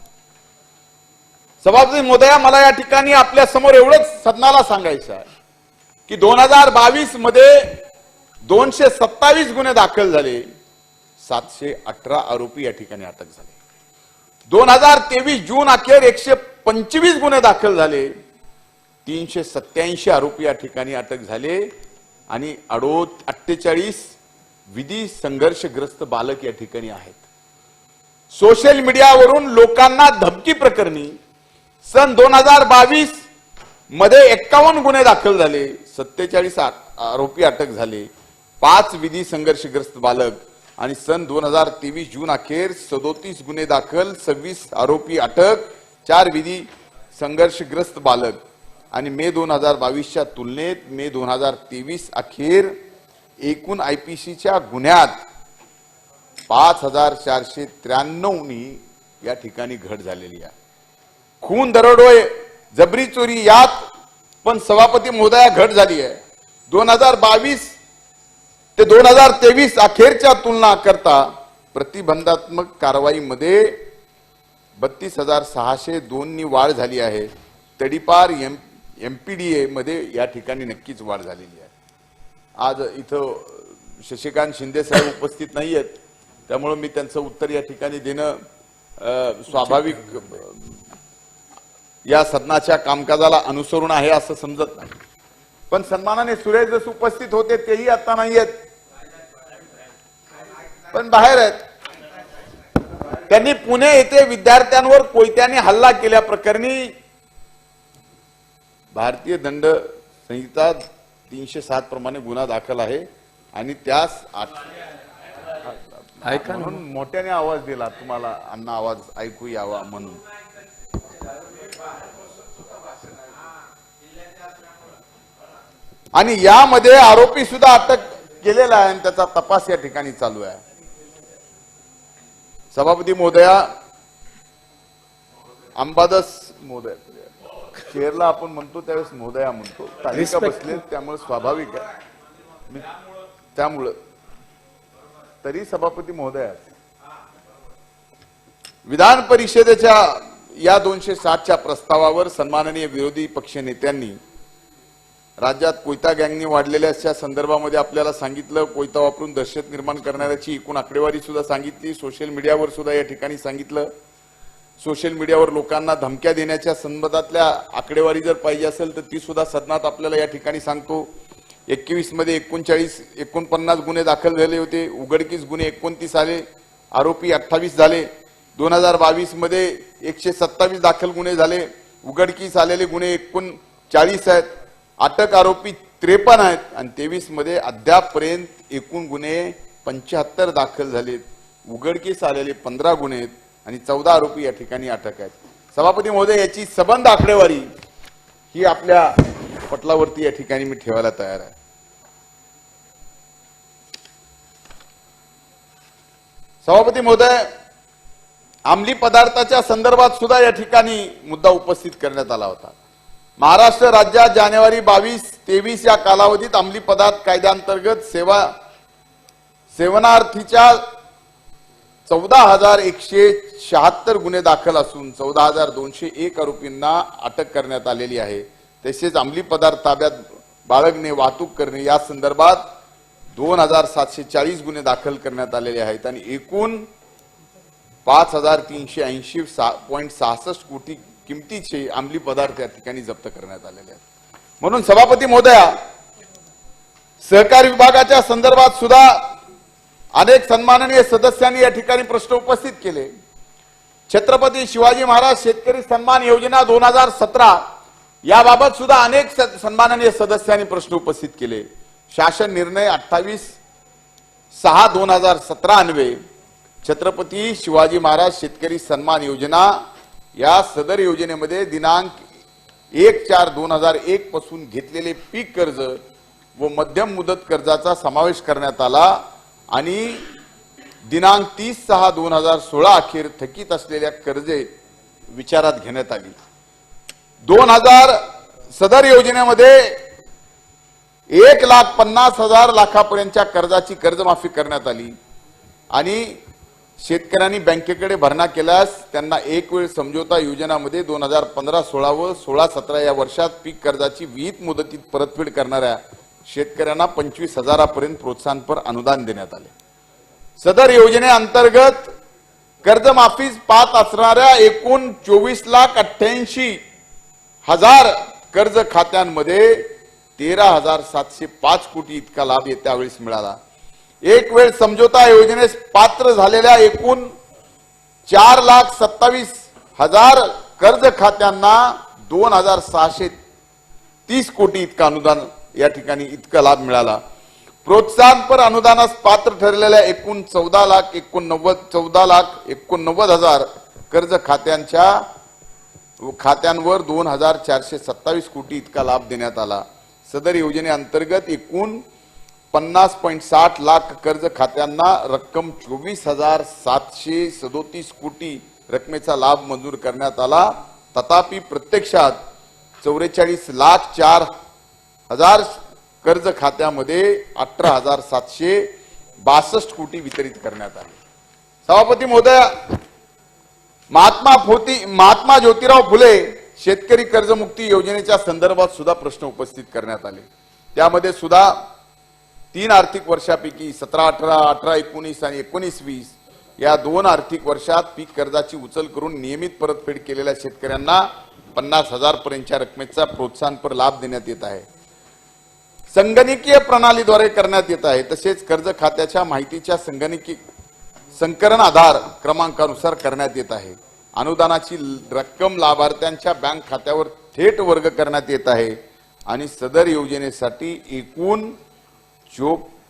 सभापती महोदया, मला या ठिकाणी आपल्या समोर एवढंच सदनाला सांगायचं आहे की 2022 मध्ये 227 गुन्हे दाखल झाले, 718 आरोपी या ठिकाणी अटक झाले। 2023 जून अखेर 125 गुन्हे दाखल झाले, 387 आरोपी या ठिकाणी अटक झाले आणि 48 विधी संघर्षग्रस्त बालक या ठिकाणी आहेत। सोशल मीडियावरून लोकांना धमकी प्रकरणी सन 2022 मध्ये 51 गुन्हे दाखल झाले, 47 आरोपी अटक झाले, 5 विधी संघर्षग्रस्त बालक आणि सन 2023 जून अखेर 37 गुन्हे दाखल, 26 आरोपी अटक, 4 विधी संघर्षग्रस्त बालक आणि मे 2022च्या तुलनेत मे 2023 अखेर एकूण आयपीसीच्या गुन्ह्यात 5493 या ठिकाणी घट झालेली आहे। खून, दरोडे, जबरी चोरी यात पण सभापती महोदया घट झाली आहे। 2022 ते 2023 अखेरच्या तुलना करता प्रतिबंधात्मक कारवाईमध्ये 32,602 नी वाढ झाली आहे। तडीपार एमपीडीए मध्ये या ठिकाणी नक्कीच वाढ झालेली आहे। आज इथं शशिकांत शिंदे साहेब उपस्थित नाही आहेत, त्यामुळे मी त्यांचं उत्तर या ठिकाणी देणं स्वाभाविक या सदनाच्या कामकाजाला अनुसरून आहे असं समजत नाही। पण सन्मानाने सुरेश जस उपस्थित होते तेही आता नाही आहेत, पण बाहेर आहेत। त्यांनी पुणे येथे विद्यार्थ्यांवर कोयत्याने हल्ला केल्या प्रकरणी भारतीय दंड संहिता 307 प्रमाणे गुन्हा दाखल आहे आणि त्यास ऐका म्हणून मोठ्याने आवाज दिला तुम्हाला, अण्णा आवाज ऐकू यावा म्हणून। आणि यामध्ये आरोपी सुद्धा अटक केलेला आहे आणि त्याचा तपास या ठिकाणी चालू आहे। सभापती महोदया, अंबादास महोदय, चेअरला आपण म्हणतो त्यावेळेस महोदया म्हणतो, तालिका बसले त्यामुळे स्वाभाविक आहे, त्यामुळं तरी सभापती महोदया, विधान परिषदेच्या या 260च्या प्रस्तावावर सन्माननीय विरोधी पक्ष नेत्यांनी राज्यात कोयता गँगने वाढलेल्या संदर्भामध्ये आपल्याला सांगितलं, कोयता वापरून दहशत निर्माण करणाऱ्याची एकूण आकडेवारी सुद्धा सांगितली, सोशल मीडियावर सुद्धा या ठिकाणी सांगितलं। सोशल मीडियावर लोकांना धमक्या देण्याच्या संबंधातल्या आकडेवारी जर पाहिजे असेल तर ती सुद्धा सदनात आपल्याला या ठिकाणी सांगतो। 21 मध्ये 49 49 गुन्हे दाखल झाले होते, उघडकीस गुन्हे 29 आले, आरोपी 28 झाले. 2022 मध्ये 127 दाखल गुन्हे झाले. उघडकीस आलेले गुन्हे 39 आहेत. अटक आरोपी 53 आहेत आणि 23 मध्ये अद्यापपर्यंत एकूण गुन्हे 75 दाखल झालेत. उघडकीस आलेले 15 गुन्हे आहेत आणि 14 आरोपी या ठिकाणी अटक आहेत. सभापती महोदय, याची सबंध आकडेवारी ही आपल्या पटलावरती या ठिकाणी मी ठेवायला तयार आहे. सभापती महोदय, अंमली पदार्थाच्या संदर्भात सुद्धा या ठिकाणी मुद्दा उपस्थित करण्यात आला होता. महाराष्ट्र राज्यात जानेवारी 22-23 या कालावधीत अंमली पदार्थ कायद्याअंतर्गत सेवनार्थीच्या 14,176 गुन्हे दाखल असून 14,201 आरोपींना अटक करण्यात आलेली आहे. तसेच अंमली पदार्थ ताब्यात बाळगणे, वाहतूक करणे या संदर्भात 2,740 गुन्हे दाखल करण्यात आलेले आहेत आणि एकूण 5,380.66 कोटी किमतीचे अंमली पदार्थ या ठिकाणी जप्त करण्यात आलेले आहेत. म्हणून सभापती महोदया, सहकार विभागाच्या संदर्भात सुद्धा अनेक सन्माननीय सदस्यांनी या ठिकाणी प्रश्न उपस्थित केले. छत्रपती शिवाजी महाराज शेतकरी सन्मान योजना 2017 याबाबत सुद्धा अनेक सन्माननीय सदस्यांनी प्रश्न उपस्थित केले. शासन निर्णय 28/6/2017 अन्वये छत्रपती शिवाजी महाराज शेतकरी सन्मान योजना या सदर योजनेमध्ये दिनांक 1/4/2001 पासून घेतलेले पीक कर्ज व मध्यम मुदत कर्जाचा समावेश करण्यात आला आणि दिनांक 30/6/2016 अखेर थकीत असलेल्या कर्जे विचारात घेण्यात आली. 2000 सदर योजनेमध्ये 1,50,000 लाखापर्यंतच्या कर्जाची कर्जमाफी करण्यात आली आणि शेतकऱ्यांनी बँकेकडे भरणा केल्यास त्यांना एक वेळ समझोता योजनामध्ये 2015-16 व 16-17 या वर्षात पीक कर्जाची विहित मुदतीत परतफेड करणाऱ्या शेतकऱ्यांना 25,000 पर्यंत प्रोत्साहनपर अनुदान देण्यात आले. सदर योजनेअंतर्गत कर्जमाफीस पात्र असणाऱ्या एकूण 24,88,000 कर्ज खात्यांमध्ये 13,705 कोटी इतका लाभ त्यावेळेस मिळाला. एक वेळ समझोता योजनेस पात्र झालेल्या एकूण 4,27,000 कर्ज खात्यांना 2,630 कोटी इतका अनुदान या ठिकाणी इतका लाभ मिळाला. प्रोत्साहनपर अनुदानास पात्र ठरलेल्या एकूण 14,89,000 कर्ज खात्यांवर 2,427 कोटी इतका लाभ देण्यात आला. सदर योजनेअंतर्गत एकूण 50.60 लाख कर्ज खात्यांना रक्कम 24,737 कोटी रकमेचा लाभ मंजूर करण्यात आला. तथापि प्रत्यक्षात 44,04,000 कर्ज खात्यामध्ये 18,762 कोटी वितरित करण्यात आले. सभापती महोदय, महात्मा ज्योतिराव फुले शेतकरी कर्जमुक्ती योजनेच्या संदर्भात सुद्धा प्रश्न उपस्थित करण्यात आले. त्यामध्ये सुद्धा 3 आर्थिक वर्षापैकी 17-18, 18-19 आणि 19-20 या 2 आर्थिक वर्षात पीक कर्जाची उचल करून नियमित परतफेड केलेल्या शेतकऱ्यांना 50,000 पर्यंतच्या रकमेचा प्रोत्साहनपर लाभ देण्यात येत आहे. संगणकीय प्रणालीद्वारे करण्यात येत आहे. तसेच कर्ज खात्याच्या माहितीच्या संकलन आधार क्रमांकानुसार करण्यात येत आहे. अनुदानाची रक्कम लाभार्थ्यांच्या बँक खात्यावर थेट वर्ग करण्यात येत आहे आणि सदर योजनेसाठी एकूण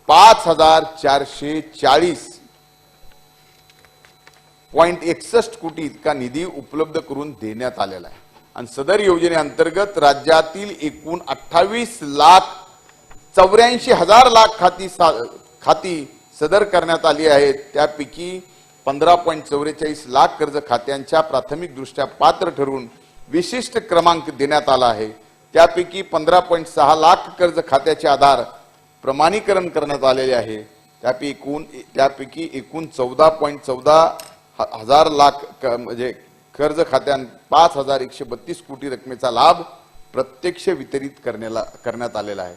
5,440.61 कोटी इतका निधी उपलब्ध करून देण्यात आलेला आहे. आणि सदर योजनेअंतर्गत राज्यातील एकूण 28,84,000 खाती सदर करण्यात आली आहेत. त्यापैकी 15.44 लाख कर्ज खात्यांच्या प्राथमिक दृष्ट्या पात्र ठरून विशिष्ट क्रमांक देण्यात आला आहे. त्यापैकी 15.6 लाख कर्ज खात्याचे आधार प्रमाणीकरण करण्यात आलेले आहे. त्यापैकी एकूण 14.14 लाख म्हणजे कर्ज खात्यां 5,132 कोटी रकमेचा लाभ प्रत्यक्ष वितरित करण्यात आलेला आहे.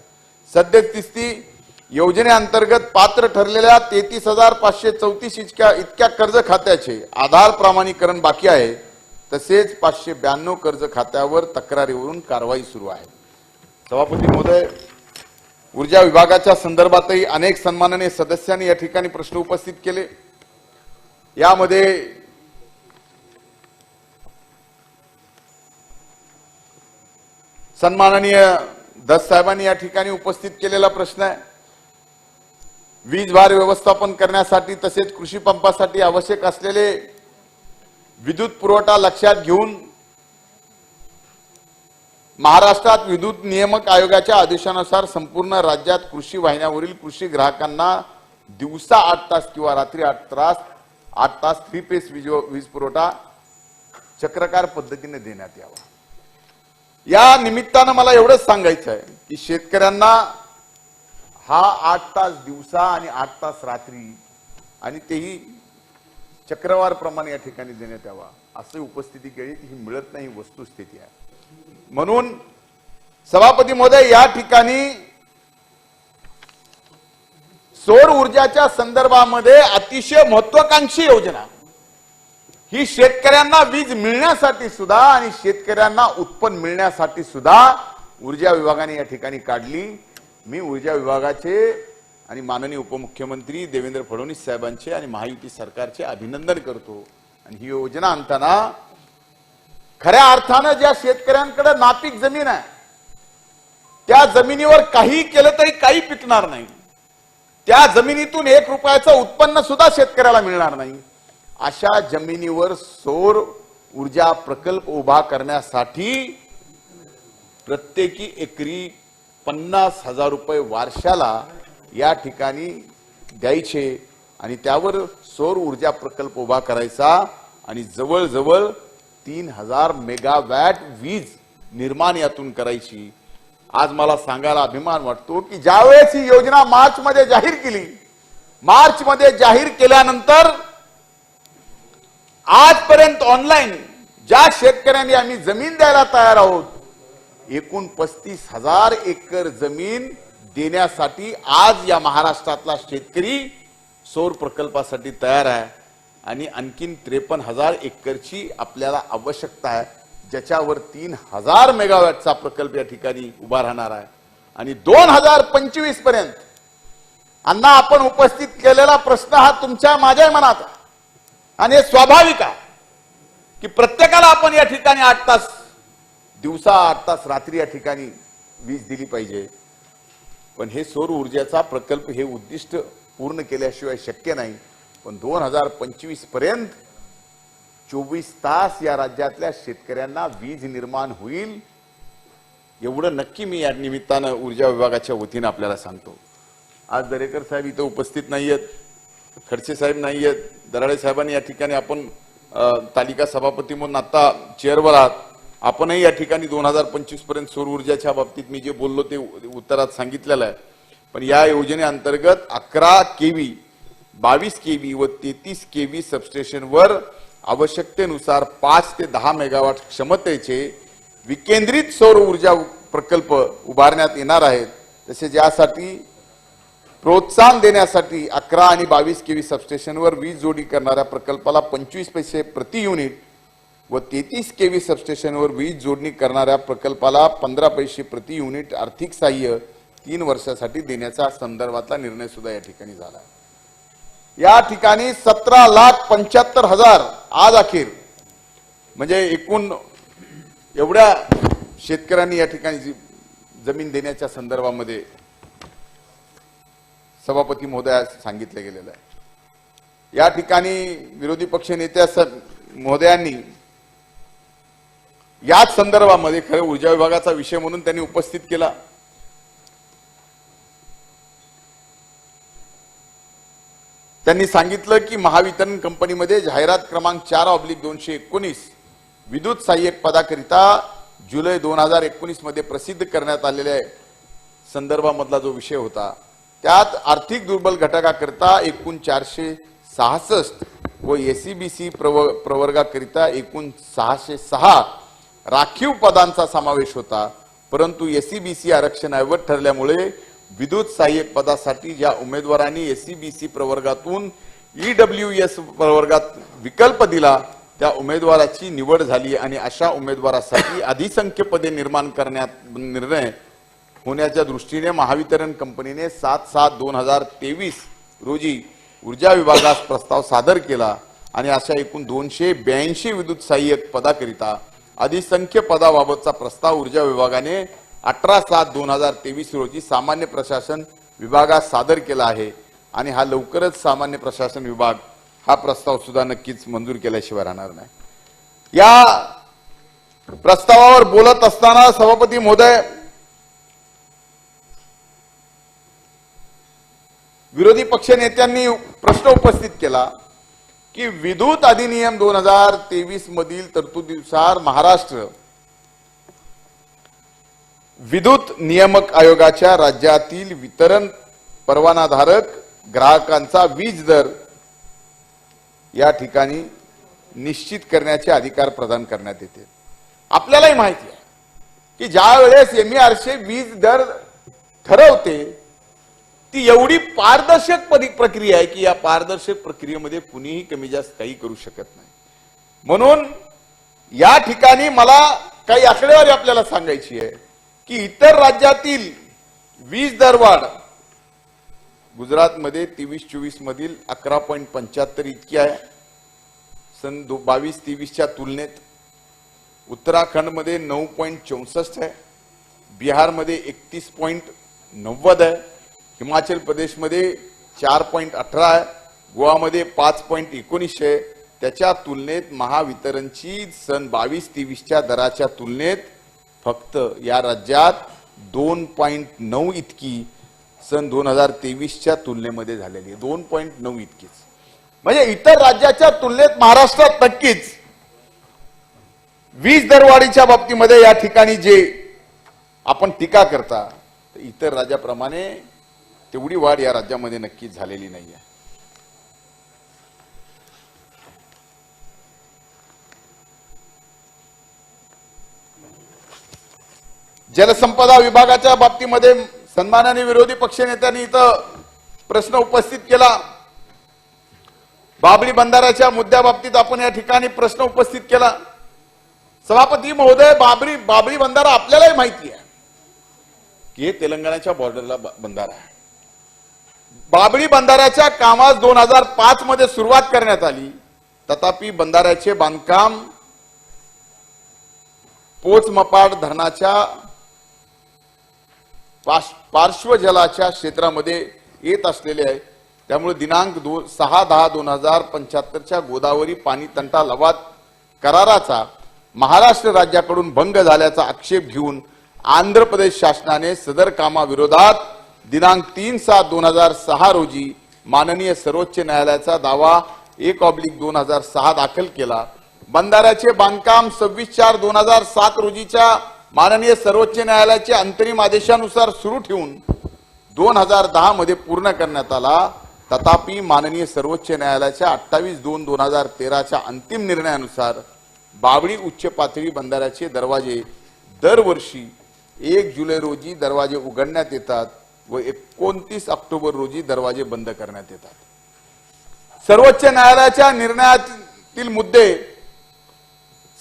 सद्यस्थिती योजनेअंतर्गत पात्र ठरलेल्या 33,534 इतक्या कर्ज खात्याचे आधार प्रमाणीकरण बाकी आहे. तसेच 592 कर्ज खात्यावर तक्रारीवरून कारवाई सुरू आहे. सभापती महोदय, ऊर्जा विभागाच्या संदर्भातही अनेक सन्माननीय सदस्यांनी या ठिकाणी प्रश्न उपस्थित केले. यामध्ये सन्माननीय दस साहेबांनी या ठिकाणी उपस्थित केलेला प्रश्न आहे, वीज भार व्यवस्थापन करण्यासाठी तसेच कृषी पंपासाठी आवश्यक असलेले विद्युत पुरवठा लक्षात घेऊन महाराष्ट्रात विद्युत नियामक आयोगाच्या आदेशानुसार संपूर्ण राज्यात कृषी वाहिन्यावरील कृषी ग्राहकांना दिवसा 8 तास किंवा रात्री 8 तास 3 फेज वीज पुरवठा चक्रकार पद्धतीने देण्यात यावा। या निमित्तानं मला एवढंच सांगायचं आहे की शेतकऱ्यांना हा 8 तास दिवसा आणि 8 तास रात्री आणि तेही चक्रवार प्रमाणे या ठिकाणी देण्यात यावा, असे उपस्थिती केली ही मिळत नाही, वस्तुस्थिती आहे। म्हणून सभापती महोदय, या ठिकाणी सौर ऊर्जाच्या संदर्भामध्ये अतिशय महत्वाकांक्षी योजना ही शेतकऱ्यांना वीज मिळण्यासाठी सुद्धा आणि शेतकऱ्यांना उत्पन्न मिळण्यासाठी सुद्धा ऊर्जा विभागाने या ठिकाणी काढली। मी ऊर्जा विभागाचे आणि माननीय उपमुख्यमंत्री देवेंद्र फडणवीस साहेबांचे आणि महायुती सरकारचे अभिनंदन करतो। आणि ही योजना आणताना खऱ्या अर्थानं ज्या शेतकऱ्यांकडे नापीक जमीन आहे त्या जमिनीवर काही केलं तरी काही पिकणार नाही, त्या जमिनीतून 1 रुपयाचं उत्पन्न सुद्धा शेतकऱ्याला मिळणार नाही, अशा जमिनीवर सौर ऊर्जा प्रकल्प उभा करण्यासाठी प्रत्येकी एकरी 50,000 रुपये वर्षाला या ठिकाणी द्यायचे आणि त्यावर सौर ऊर्जा प्रकल्प उभा करायचा आणि जवळजवळ 3000 मेगावॅट वीज निर्माण यातून करायची। आज मला सांगायला अभिमान वाटतो की ज्यावेळेस ही योजना मार्च मध्ये जाहीर केली, मार्च मध्ये जाहीर केल्यानंतर आजपर्यंत ऑनलाईन ज्या शेतकऱ्यांनी आम्ही जमीन द्यायला तयार आहोत, एकूण 35,000 एकर जमीन देण्यासाठी आज या महाराष्ट्रातला शेतकरी सौर प्रकल्पासाठी तयार आहे आणि आणखीन 53,000 एकरची आपल्याला आवश्यकता आहे, ज्याच्यावर 3000 मेगावॅटचा प्रकल्प या ठिकाणी उभा राहणार आहे। आणि 2025 पर्यंत अण्णा आपण उपस्थित केलेला प्रश्न हा तुमच्या माझ्या मनात आहे आणि हे स्वाभाविक आहे की प्रत्येकाला आपण या ठिकाणी 8 तास दिवसा 8 तास रात्री या ठिकाणी वीज दिली पाहिजे। पण हे सौर ऊर्जेचा प्रकल्प हे उद्दिष्ट पूर्ण केल्याशिवाय शक्य नाही। पण 2025 पर्यंत 24 तास या राज्यातल्या शेतकऱ्यांना वीज निर्माण होईल, एवढं नक्की मी या निमित्तानं ऊर्जा विभागाच्या वतीनं आपल्याला सांगतो। आज दरेकर साहेब इथं उपस्थित नाहीयेत, खडसे साहेब नाहीयेत, दराडे साहेबांनी या ठिकाणी आपण तालिका सभापती म्हणून आता चेअरवर आहात, आपणही या ठिकाणी 2025 पर्यंत सौर ऊर्जाच्या बाबतीत मी जे बोललो ते उत्तरात सांगितलेलं आहे। पण या योजनेअंतर्गत 11 केव्ही 22 केव्ही व 33 केव्ही सबस्टेशनवर आवश्यकतेनुसार 5 ते 10 मेगावॅट क्षमतेचे विकेंद्रित सौर ऊर्जा प्रकल्प उभारण्यात येणार आहेत। तसेच यासाठी प्रोत्साहन देण्यासाठी 11 आणि 22 केव्ही सबस्टेशनवर वीज जोडी करणाऱ्या प्रकल्पाला 25 पैसे प्रति युनिट व 33 केव्ही सबस्टेशनवर वीज जोडणी करणाऱ्या प्रकल्पाला 15 पैसे प्रति युनिट आर्थिक सहाय्य 3 वर्षासाठी देण्याचा संदर्भातला निर्णय सुद्धा या ठिकाणी झाला। या ठिकाणी 17,75,000 आज अखेर म्हणजे एकूण एवढ्या शेतकऱ्यांनी या ठिकाणी जमीन देण्याच्या संदर्भामध्ये सभापती महोदया सांगितले गेलेलं आहे। या ठिकाणी विरोधी पक्ष नेत्या महोदयांनी याच संदर्भामध्ये खरे ऊर्जा विभागाचा विषय म्हणून त्यांनी उपस्थित केला। त्यांनी सांगितलं की महावितरण कंपनीमध्ये जाहिरात क्रमांक 4/219 विद्युत सहाय्यक पदाकरिता जुलै 2019 मध्ये प्रसिद्ध करण्यात आलेल्या संदर्भामधला जो विषय होता, त्यात आर्थिक दुर्बल घटकाकरिता एकूण 466 व एसईबीसी प्रवर्गाकरिता एकूण 606 राखीव पदांचा समावेश होता। परंतु एसईबीसी आरक्षण ऐवज ठरल्यामुळे विद्युत सहाय्यक पदासाठी ज्या उमेदवारांनी एसईबीसी प्रवर्गातून ईडब्ल्यूएस प्रवर्गात विकल्प दिला त्या उमेदवाराची निवड झाली आणि अशा उमेदवारासाठी अधिसंख्य पदे निर्माण करण्यात निर्णय होण्याच्या दृष्टीने महावितरण कंपनीने 7/7/2023 रोजी ऊर्जा विभागास प्रस्ताव सादर केला आणि अशा एकूण 282 विद्युत सहाय्यक पदाकरिता अधिसंख्य पदाबाबतचा प्रस्ताव ऊर्जा विभागाने 18/7/2023 रोजी सामान्य प्रशासन विभागात सादर केला आहे आणि हा लवकरच सामान्य प्रशासन विभाग हा प्रस्ताव सुद्धा नक्कीच मंजूर केल्याशिवाय राहणार नाही। या प्रस्तावावर बोलत असताना सभापती महोदय, विरोधी पक्ष नेत्यांनी प्रश्न उपस्थित केला की विद्युत अधिनियम 2023 मधील तरतुदीनुसार महाराष्ट्र विद्युत नियामक आयोगाच्या राज्यातील वितरण परवानाधारक ग्राहकांचा वीज दर या ठिकाणी निश्चित करण्याचे अधिकार प्रदान करण्यात येते। आपल्यालाही माहिती आहे की ज्या वेळेस MERC वीज दर ठरवते ती एवढी पारदर्शक प्रक्रिया आहे की या पारदर्शक प्रक्रियेमध्ये कुणीही कमी जास्त काही करू शकत नाही। म्हणून या ठिकाणी मला काही आकडेवारी आपल्याला सांगायची आहे की इतर राज्यातील वीज दरवाढ गुजरातमध्ये 23-24 मधील 11.75 इतकी आहे सन 22-23च्या तुलनेत, उत्तराखंडमध्ये 9.64 आहे, बिहारमध्ये 31.90 आहे, हिमाचल प्रदेशमध्ये 4.18 आहे, गोवामध्ये 5.19 आहे। त्याच्या तुलनेत महावितरणची सन 22-23च्या दराच्या तुलनेत फक्त या राज्यात 2.9 इतकी सन 2023च्या तुलनेमध्ये झालेली आहे, 2.9 इतकीच। म्हणजे इतर राज्याच्या तुलनेत महाराष्ट्रात नक्कीच वीज दरवाढीच्या बाबतीमध्ये या ठिकाणी जे आपण टीका करता इतर राज्याप्रमाणे तेवढी वाढ या राज्यामध्ये नक्कीच झालेली नाहीये। जलसंपदा विभागाच्या बाबतीमध्ये सन्माननीय विरोधी पक्षनेत्यांनी इथं प्रश्न उपस्थित केला। बाबरी बंधाऱ्याच्या मुद्द्याबाबतीत आपण या ठिकाणी प्रश्न उपस्थित केला। सभापती महोदय, बाबरी बंधारा आपल्यालाही माहिती आहे की हे तेलंगणाच्या बॉर्डरला बंधारा आहे। बाबरी बंधाऱ्याच्या कामास 2005 मध्ये सुरुवात करण्यात आली, तथापि बंधाऱ्याचे बांधकाम पोचमपाड धरणाच्या पार्श्वजलाच्या क्षेत्रामध्ये येत असलेले आहे। त्यामुळे दिनांक 6/10/2075च्या गोदावरी पाणी तंटा लवाद कराराचा महाराष्ट्र राज्याकडून भंग झाल्याचा आक्षेप घेऊन आंध्र प्रदेश शासनाने सदर कामाविरोधात दिनांक 3/7/2006 रोजी माननीय सर्वोच्च न्यायालयाचा दावा 1/2006 दाखल केला। बंधाऱ्याचे बांधकाम 26/4/2007 रोजीच्या माननीय सर्वोच्च न्यायालयाच्या अंतरिम आदेशानुसार सुरू ठेवून 2010 मध्ये पूर्ण करण्यात आला। तथापि माननीय सर्वोच्च न्यायालयाच्या 28/2/2013च्या अंतिम निर्णयानुसार बावडी उच्च पातळी बंधाऱ्याचे दरवाजे दरवर्षी 1 जुलै रोजी दरवाजे उघडण्यात येतात व 29 ऑक्टोबर रोजी दरवाजे बंद करण्यात येतात। सर्वोच्च न्यायालयाच्या निर्णयातील मुद्दे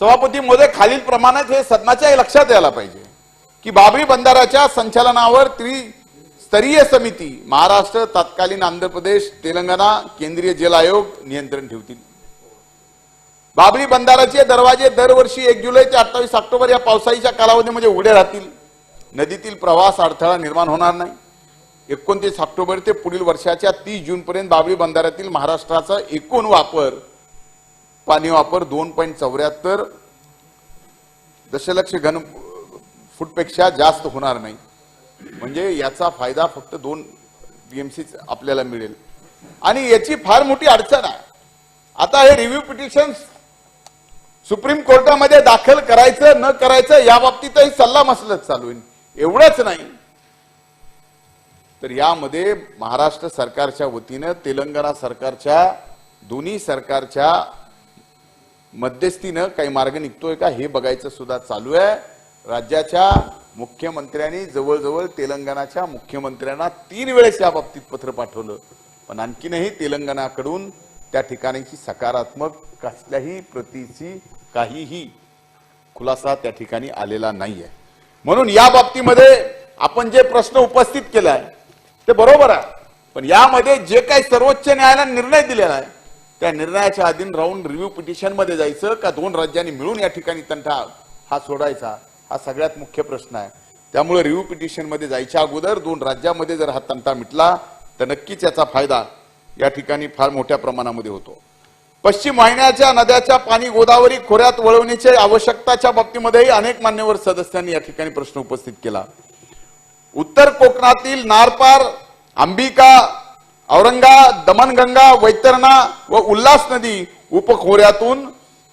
सभापती महोदय खालील प्रमाणात हे सदनाच्या लक्षात यायला पाहिजे की बाबरी बंधाऱ्याच्या संचालनावर त्रिस्तरीय समिती महाराष्ट्र, तत्कालीन आंध्र प्रदेश, तेलंगणा, केंद्रीय जल आयोग नियंत्रण ठेवतील। बाबरी बंधाऱ्याचे दरवाजे दरवर्षी 1 जुलै ते 28 ऑक्टोबर या पावसाळीच्या कालावधीमध्ये उघडे राहतील। नदीतील प्रवास अडथळा निर्माण होणार नाही। 29 ऑक्टोबर ते पुढील वर्षाच्या 30 जून पर्यंत बाबरी बंधाऱ्यातील महाराष्ट्राचा एकूण पाणी वापर 2.74 दशलक्ष घन फूटपेक्षा जास्त होणार नाही। म्हणजे याचा फायदा फक्त 2 TMC आपल्याला मिळेल आणि याची फार मोठी अडचण आहे। आता हे रिव्ह्यू पिटिशन सुप्रीम कोर्टामध्ये दाखल करायचं न करायचं या बाबतीतही सल्ला मसलत चालू आहे। एवढंच नाही तर यामध्ये महाराष्ट्र सरकारच्या वतीने तेलंगणा सरकारच्या दोन्ही सरकारच्या मध्यस्थीने काही मार्ग निघतोय का हे बघायचं सुद्धा चालू आहे। राज्याच्या मुख्यमंत्र्यांनी जवळजवळ तेलंगणाच्या मुख्यमंत्र्यांना 3 वेळेस या बाबतीत पत्र पाठवलं, पण आणखीनही तेलंगणाकडून त्या ठिकाणची सकारात्मक कसल्याही प्रतीची काहीही खुलासा त्या ठिकाणी आलेला नाहीये। म्हणून या बाबतीमध्ये आपण जे प्रश्न उपस्थित केलाय ते बरोबर आहे, पण यामध्ये जे काही सर्वोच्च न्यायालयाने निर्णय दिलेला आहे त्या निर्णयाच्या अधीन राहून रिव्ह्यू पिटिशन मध्ये जायचं का दोन राज्यांनी मिळून या ठिकाणी तंटा हा सोडायचा, हा सगळ्यात मुख्य प्रश्न आहे. त्यामुळे रिव्ह्यू पिटिशन मध्ये जायच्या अगोदर दोन राज्यामध्ये जर हा तंटा मिटला तर नक्कीच याचा फायदा या ठिकाणी फार मोठ्या प्रमाणामध्ये होतो. पश्चिम वाहिन्याच्या नद्याच्या पाणी गोदावरी खोऱ्यात वळवण्याच्या आवश्यकताच्या बाबतीमध्येही अनेक मान्यवर सदस्यांनी या ठिकाणी प्रश्न उपस्थित केला. उत्तर कोकणातील नारपार, अंबिका, औरंगा, दमणगंगा, वैतरणा व उल्हास नदी उपखोऱ्यातून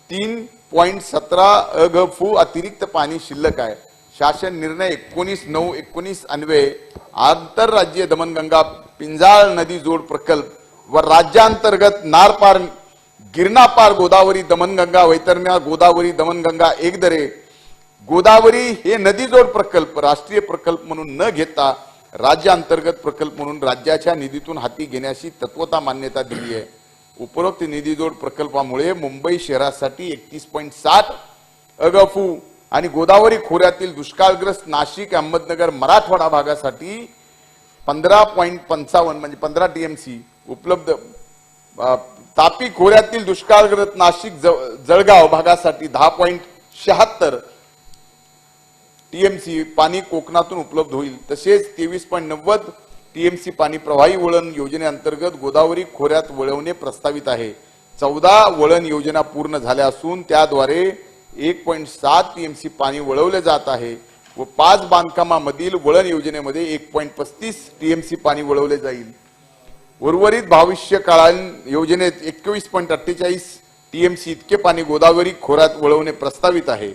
3.17 अघफू अतिरिक्त पाणी शिल्लक आहे. शासन निर्णय 19/9/19 अन्वये आंतरराज्यीय दमणगंगा पिंजाळ नदी जोड प्रकल्प व राज्यांतर्गत नारपार, गिरणापार, गोदावरी, दमणगंगा, वैतरणा, गोदावरी, दमणगंगा, एकदरे, गोदावरी हे नदी जोड प्रकल्प राष्ट्रीय प्रकल्प म्हणून न घेता राज्यांतर्गत प्रकल्प म्हणून राज्याच्या निधीतून हाती घेण्याची तत्वता मान्यता दिली आहे. उपरोक्त निधी जोड प्रकल्पामुळे मुंबई शहरासाठी 31.7 अघफू आणि गोदावरी खोऱ्यातील दुष्काळग्रस्त नाशिक, अहमदनगर, मराठवाडा भागासाठी 15.55 म्हणजे 15 टीएमसी उपलब्ध, तापी खोऱ्यातील दुष्काळग्रस्त नाशिक, जळगाव भागासाठी 10.76 टीएमसी पाणी कोकणातून उपलब्ध होईल. तसेच 23.90 टीएमसी पाणी प्रवाही वळण योजनेअंतर्गत गोदावरी खोऱ्यात वळवणे प्रस्तावित आहे. 14 वळण योजना पूर्ण झाल्या असून त्याद्वारे 1.7 टीएमसी पाणी वळवले जात आहे व 5 बांधकामामधील वळण योजनेमध्ये 1.35 टीएमसी पाणी वळवले जाईल. उर्वरित भविष्य काळातील योजनेत 21.48 टीएमसी इतके पाणी गोदावरी खोऱ्यात वळवणे प्रस्तावित आहे.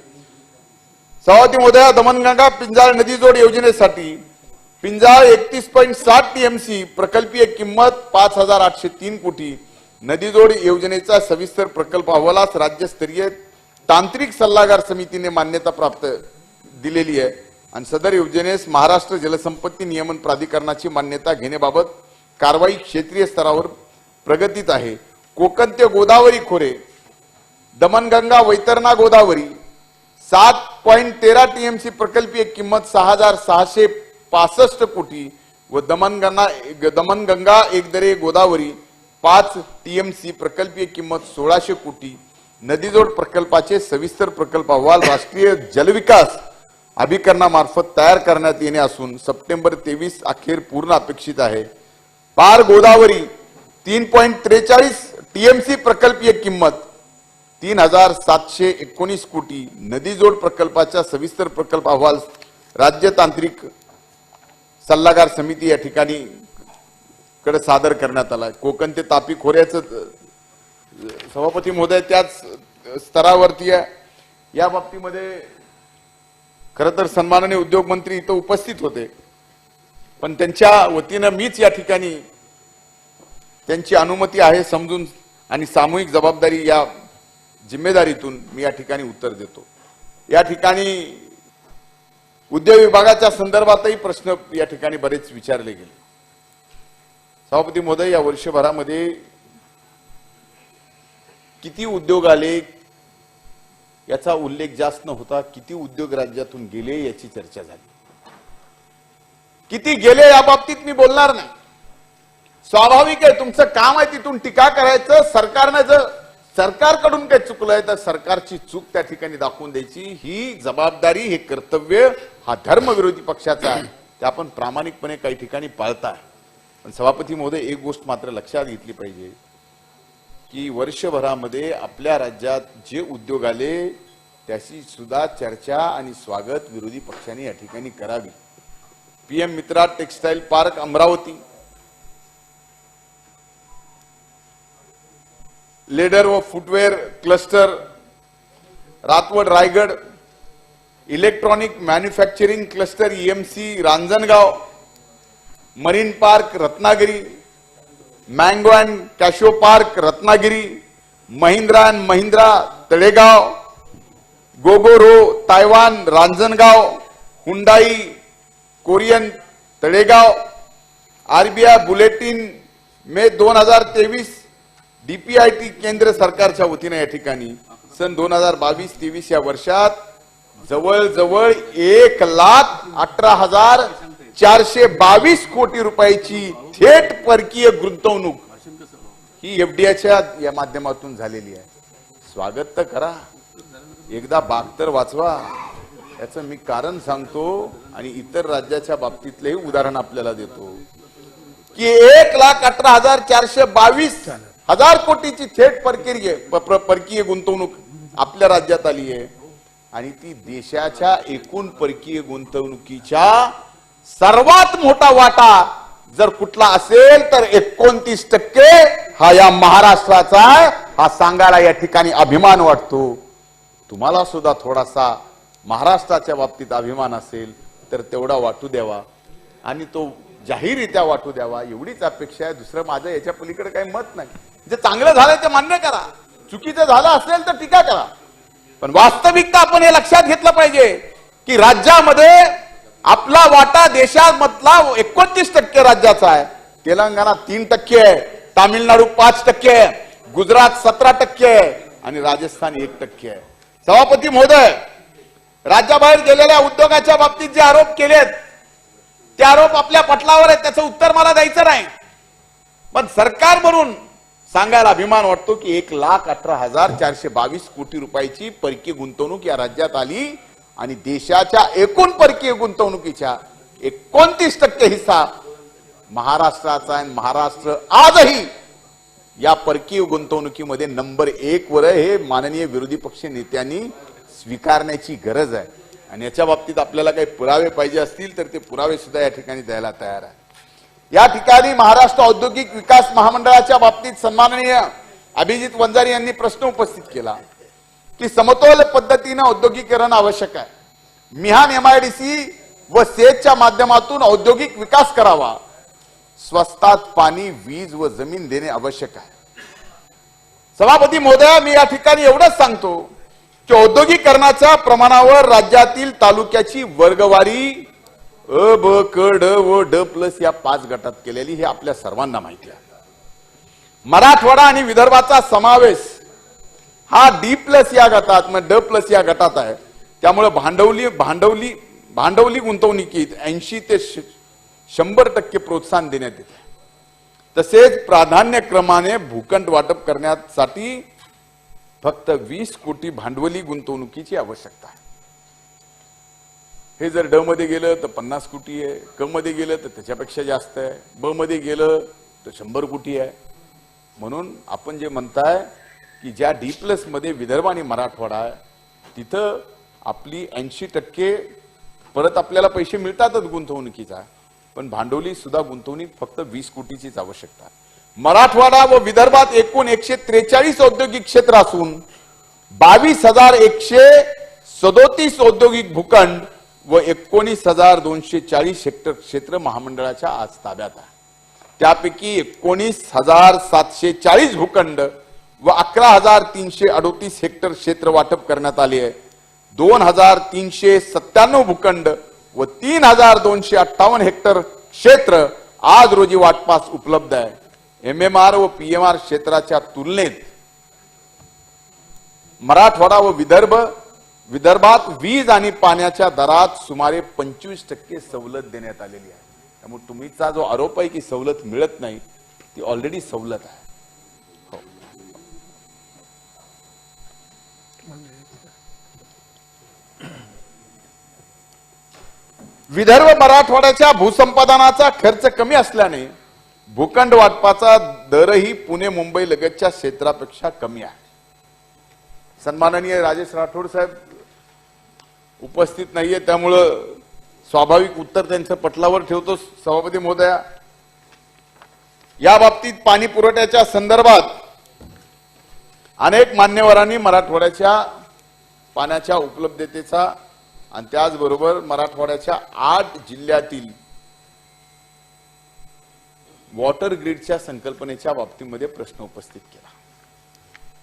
सभापती महोदया, दमणगंगा पिंजाळ नदी जोड योजनेसाठी पिंजाळ 31.7 टीएमसी, प्रकल्पीय किंमत 5,803 कोटी. नदी जोड योजनेचा सविस्तर प्रकल्प अहवालास राज्यस्तरीय तांत्रिक सल्लागार समितीने मान्यता प्राप्त दिलेली आहे आणि सदर योजनेस महाराष्ट्र जलसंपत्ती नियमन प्राधिकरणाची मान्यता घेण्याबाबत कारवाई क्षेत्रीय स्तरावर प्रगतीत आहे. कोकण ते गोदावरी खोरे, दमणगंगा, वैतरणा, गोदावरी 7.13 टीएमसी, प्रकल्पीय किंमत 6,665 कोटी व दमणगंगा, एकदरे, गोदावरी 5 टीएमसी, प्रकल्पीय किंमत 1,600 कोटी. नदीजोड प्रकल्पाचे सविस्तर प्रकल्प अहवाल राष्ट्रीय जलविकास अभिकरणामार्फत तयार करण्यात येणे असून सप्टेंबर 23 अखेर पूर्ण अपेक्षित आहे. पार गोदावरी 3.43 टीएमसी, प्रकल्पीय किंमत 3,719 कोटी. नदीजोड प्रकल्पाचा सविस्तर प्रकल्प अहवाल राज्य तांत्रिक सल्लागार समिती या ठिकाणी कडे सादर करण्यात आला. कोकण ते तापी खोऱ्याचं सभापती महोदय त्याच स्तरावरती आहे. या बाबतीमध्ये खरं तर सन्माननीय उद्योग मंत्री इथं उपस्थित होते, पण त्यांच्या वतीनं मीच या ठिकाणी त्यांची अनुमती आहे समजून आणि सामूहिक जबाबदारी या जिम्मेदारीतून मी या ठिकाणी उत्तर देतो. या ठिकाणी उद्योग विभागाच्या संदर्भातही प्रश्न या ठिकाणी बरेच विचारले गेले. सभापती महोदय, या वर्षभरामध्ये किती उद्योग आले याचा उल्लेख जास्त न होता किती उद्योग राज्यातून गेले याची चर्चा झाली. किती गेले या बाबतीत मी बोलणार नाही. स्वाभाविक आहे, तुमचं काम आहे तिथून टीका करायचं. सरकारनं जर सरकारकडून काही चुकलंय तर सरकारची चूक त्या ठिकाणी दाखवून द्यायची. ही जबाबदारी, हे कर्तव्य हा धर्म विरोधी पक्षाचा आहे, ते आपण प्रामाणिकपणे काही ठिकाणी पाळताय. पण सभापती महोदय, एक गोष्ट मात्र लक्षात घेतली पाहिजे की वर्षभरामध्ये आपल्या राज्यात जे उद्योग आले त्याची सुद्धा चर्चा आणि स्वागत विरोधी पक्षांनी या ठिकाणी करावी. PM Mitra textile park Amravati, leather व footwear cluster Ratwad Raigad, electronic manufacturing cluster EMC Ranjangaon, marine park Ratnagiri, mango and cashew park Ratnagiri, Mahindra and Mahindra Talegaon, Gogoro Taiwan Ranjangaon, Hyundai Korean Talegaon, RBI bulletin May 2023 DPIIT केंद्र सरकारच्या वतीने या ठिकाणी सन 2022-23 या वर्षात जवळजवळ 1,18,422 कोटी रुपयाची थेट परकीय गुंतवणूक ही एफडीआयच्या या माध्यमातून झालेली आहे. स्वागत तर करा, एकदा बाग तर वाचवा. याचं मी कारण सांगतो आणि इतर राज्याच्या बाबतीतलेही उदाहरण आपल्याला देतो की 1,18,422 कोटीची थेट परकीय गुंतवणूक आपल्या राज्यात आली आहे आणि ती देशाच्या एकूण परकीय गुंतवणुकीच्या सर्वात मोठा वाटा जर कुठला असेल तर 29% हा या महाराष्ट्राचा आहे. हा सांगायला या ठिकाणी अभिमान वाटतो. तुम्हाला सुद्धा थोडासा महाराष्ट्राच्या बाबतीत अभिमान असेल तर तेवढा वाटू द्यावा आणि तो जाहीररित्या वाटू द्यावा, एवढीच अपेक्षा आहे. दुसरं माझं याच्या पलीकडे काही मत नाही. जे चांगलं झालंय ते मान्य करा, चुकीचं झालं असेल तर टीका करा, पण वास्तविकता आपण हे लक्षात घेतलं पाहिजे की राज्यामध्ये आपला वाटा देशामधला 29% राज्याचा आहे. तेलंगणा 3% आहे, तामिळनाडू 5% आहे, गुजरात 17% आहे आणि राजस्थान 1% आहे. सभापती महोदय, राज्याबाहेर गेलेल्या उद्योगाच्या बाबतीत जे आरोप केलेत ते आरोप आपल्या पटलावर आहेत, त्याचं उत्तर मला द्यायचं नाही. पण सरकार म्हणून सांगायला अभिमान वाटतो की 1,18,422 कोटी रुपयाची परकीय गुंतवणूक या राज्यात आली आणि देशाच्या एकूण परकीय गुंतवणुकीच्या 29% हिस्सा महाराष्ट्राचा आहे. महाराष्ट्र आजही या परकीय गुंतवणुकीमध्ये नंबर 1 वर आहे. हे माननीय विरोधी पक्ष नेत्यांनी स्वीकारण्याची गरज आहे आणि याच्या बाबतीत आपल्याला काही पुरावे पाहिजे असतील तर ते पुरावे सुद्धा या ठिकाणी द्यायला तयार आहे. या ठिकाणी महाराष्ट्र औद्योगिक विकास महामंडळाच्या बाबतीत सन्माननीय अभिजित वंजारी यांनी प्रश्न उपस्थित केला की समतोल पद्धतीने औद्योगिकीकरण आवश्यक आहे. मिहान MIDC व सेजच्या माध्यमातून औद्योगिक विकास करावा. स्वस्तात पाणी, वीज व जमीन देणे आवश्यक आहे. सभापती महोदय, मी या ठिकाणी एवढंच सांगतो की औद्योगिकरणाच्या प्रमाणावर राज्यातील तालुक्याची वर्गवारी अ, ब, क, ड व ड प्लस या 5 गटात केलेली हे आपल्या सर्वांना माहिती आहे. मराठवाडा आणि विदर्भाचा समावेश हा D+ या गटात, मग D+ या गटात आहे. त्यामुळे भांडवली गुंतवणुकीत 80 ते 100% प्रोत्साहन देण्यात येते. तसेच प्राधान्यक्रमाने भूखंड वाटप करण्यासाठी फक्त 20 कोटी भांडवली गुंतवणुकीची आवश्यकता आहे. हे जर ड मध्ये गेलं तर 50 कोटी आहे, क मध्ये गेलं तर त्याच्यापेक्षा जास्त आहे, ब मध्ये गेलं तर 100 कोटी आहे. म्हणून आपण जे म्हणताय की ज्या D+ मध्ये विदर्भ आणि मराठवाडा आहे तिथं आपली 80% परत आपल्याला पैसे मिळतातच गुंतवणुकीचा, पण भांडवली सुद्धा गुंतवणूक फक्त 20 कोटीचीच आवश्यकता आहे. मराठवाडा व विदर्भात एकूण 143 औद्योगिक क्षेत्र असून 22,137 औद्योगिक भूखंड व 19,240 हेक्टर क्षेत्र महामंडळाच्या आज ताब्यात आहे. त्यापैकी 19,740 भूखंड व 11,338 हेक्टर क्षेत्र वाटप करण्यात आले आहे. 2,397 भूखंड व 3,258 हेक्टर क्षेत्र आज रोजी वाटपास उपलब्ध आहे. MMR व PMR क्षेत्राच्या तुलनेत मराठवाडा व विदर्भात वीज आणि पाण्याच्या दरात सुमारे 25% सवलत देण्यात आलेली आहे. त्यामुळे तुम्हीचा जो आरोप आहे की सवलत मिळत नाही, ती ऑलरेडी सवलत आहे. हो. विदर्भ मराठवाड्याच्या भूसंपादनाचा खर्च कमी असल्याने भूखंड वाटपाचा दरही पुणे मुंबई लगतच्या क्षेत्रापेक्षा कमी आहे. सन्माननीय राजेश राठोड साहेब उपस्थित नाहीये, त्यामुळं स्वाभाविक उत्तर त्यांचं पटलावर ठेवतो. सभापती महोदया, या बाबतीत पाणी पुरवठ्याच्या संदर्भात अनेक मान्यवरांनी मराठवाड्याच्या पाण्याच्या उपलब्धतेचा आणि त्याचबरोबर मराठवाड्याच्या 8 जिल्ह्यातील वॉटर ग्रीडच्या संकल्पनेच्या बाबतीमध्ये प्रश्न उपस्थित केला.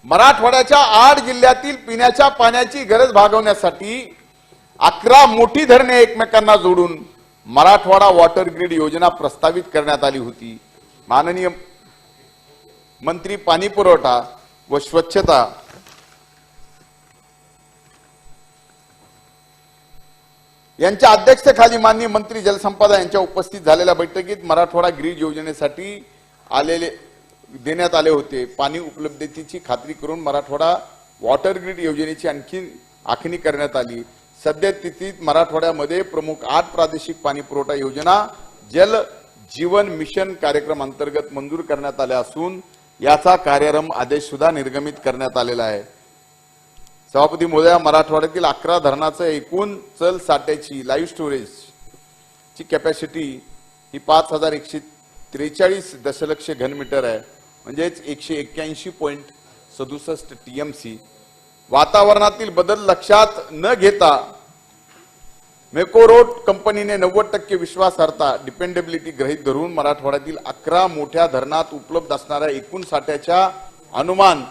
मराठवाड्याच्या 8 जिल्ह्यातील पिण्याच्या पाण्याची गरज भागवण्यासाठी 11 मोठी धरणे एकमेकांना जोडून मराठवाडा वॉटर ग्रीड योजना प्रस्तावित करण्यात आली होती. माननीय मंत्री पाणी पुरवठा व स्वच्छता यांच्या अध्यक्षतेखाली माननीय मंत्री जलसंपदा यांच्या उपस्थित झालेल्या बैठकीत मराठवाडा ग्रीड योजनेसाठी आलेले देण्यात आले होते. पाणी उपलब्धतेची खात्री करून मराठवाडा वॉटर ग्रीड योजनेची आणखी आखणी करण्यात आली. सद्यस्थितीत मराठवाड्यामध्ये प्रमुख 8 प्रादेशिक पाणी पुरवठा योजना जल जीवन मिशन कार्यक्रम अंतर्गत मंजूर करण्यात आल्या असून याचा कार्यारंभ आदेश सुद्धा निर्गमित करण्यात आलेला आहे. सभापती महोदया, मराठवाड्यातील 11 धरणाचं एकूण चल साठ्याची लाईव्ह स्टोरेज ची कॅपॅसिटी ही 5143 दशलक्ष घनमीटर आहे, म्हणजेच 181.67 टीएमसी. वातावरणातील बदल लक्षात न घेता मेकोरोट कंपनीने 90% विश्वासार्हता डिपेंडेबिलिटी गृहीत धरून मराठवाड्यातील 11 मोठ्या धरणात उपलब्ध असणाऱ्या एकूण साठ्याच्या अनुमान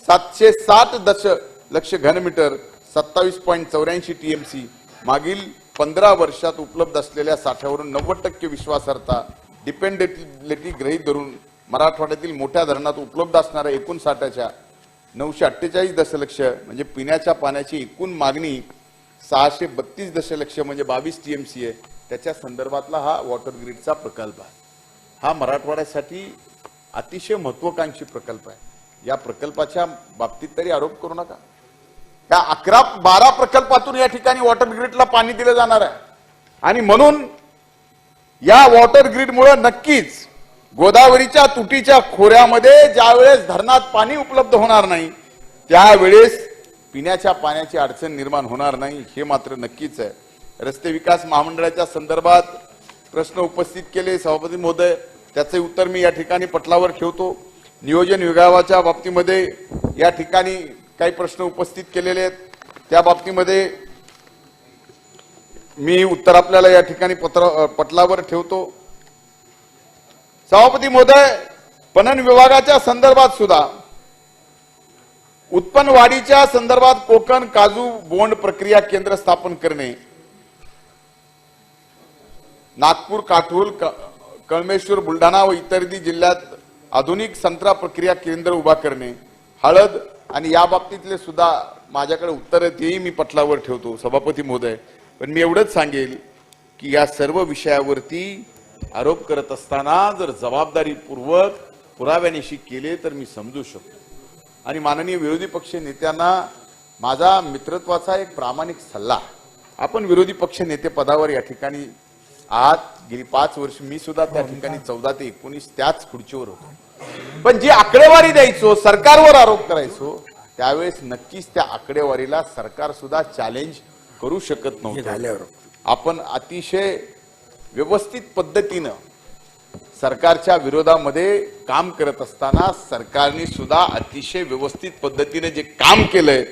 760 दशलक्ष घनमीटर 27.84 टीएमसी मागील 15 वर्षात उपलब्ध असलेल्या साठ्यावरून 90% विश्वासार्हता डिपेंडेबिलिटी गृहीत धरून मराठवाड्यातील मोठ्या धरणात उपलब्ध असणाऱ्या एकूण साठ्याच्या 948 दशलक्ष म्हणजे पिण्याच्या पाण्याची एकूण मागणी 632 दशलक्ष म्हणजे 22 टीएमसी आहे. त्याच्या संदर्भातला हा वॉटर ग्रीडचा प्रकल्प आहे. हा मराठवाड्यासाठी अतिशय महत्वाकांक्षी प्रकल्प आहे. या प्रकल्पाच्या बाबतीत तरी आरोप करू नका. या 11-12 प्रकल्पातून या ठिकाणी वॉटर ग्रीडला पाणी दिलं जाणार आहे आणि म्हणून या वॉटर ग्रीडमुळे नक्कीच गोदावरीच्या तुटीच्या खोऱ्यामध्ये ज्यावेळेस धरणात पाणी उपलब्ध होणार नाही त्यावेळेस पिण्याच्या पाण्याची अडचण निर्माण होणार नाही, हे मात्र नक्कीच आहे. रस्ते विकास महामंडळाच्या संदर्भात प्रश्न उपस्थित केले सभापती महोदय, त्याचे उत्तर मी या ठिकाणी पटलावर ठेवतो. नियोजन विभागाच्या बाबतीमध्ये या ठिकाणी काही प्रश्न उपस्थित केलेले आहेत, त्या बाबतीमध्ये मी उत्तर आपल्याला या ठिकाणी पटलावर ठेवतो. सभापती महोदय, पणन विभागाच्या संदर्भात सुद्धा उत्पन्न वाढीच्या संदर्भात कोकण काजू बोंड प्रक्रिया केंद्र स्थापन करणे, नागपूर, काटोल, कळमेश्वर, बुलढाणा व इतरही जिल्ह्यात आधुनिक संत्रा प्रक्रिया केंद्र उभा करणे, हळद आणि या बाबतीतले सुद्धा माझ्याकडे उत्तर तेही मी पटलावर ठेवतो सभापती महोदय. पण मी एवढंच सांगेल की या सर्व विषयावरती आरोप करत असताना जर जबाबदारीपूर्वक पुराव्यानिशी केले तर मी समजू शकतो. आणि माननीय विरोधी पक्ष नेत्यांना माझा मित्रत्वाचा एक प्रामाणिक सल्ला, आपण विरोधी पक्ष नेते पदावर या ठिकाणी आहात, गेली 5 वर्ष मी सुद्धा त्या ठिकाणी 14 ते 19 त्याच खुर्चीवर होतो. पण जी आकडेवारी द्यायचो, सरकारवर आरोप करायचो, त्यावेळेस नक्कीच त्या आकडेवारीला सरकार सुद्धा चॅलेंज करू शकत नव्हतं. आपण अतिशय व्यवस्थित पद्धतीनं सरकारच्या विरोधामध्ये काम करत असताना सरकारने सुद्धा अतिशय व्यवस्थित पद्धतीने जे काम केलंय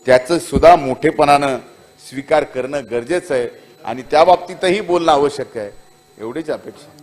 त्याचं सुद्धा मोठेपणानं स्वीकार करणं गरजेचं आहे आणि त्या बाबतीतही बोलणं आवश्यक आहे. एवढीच अपेक्षा.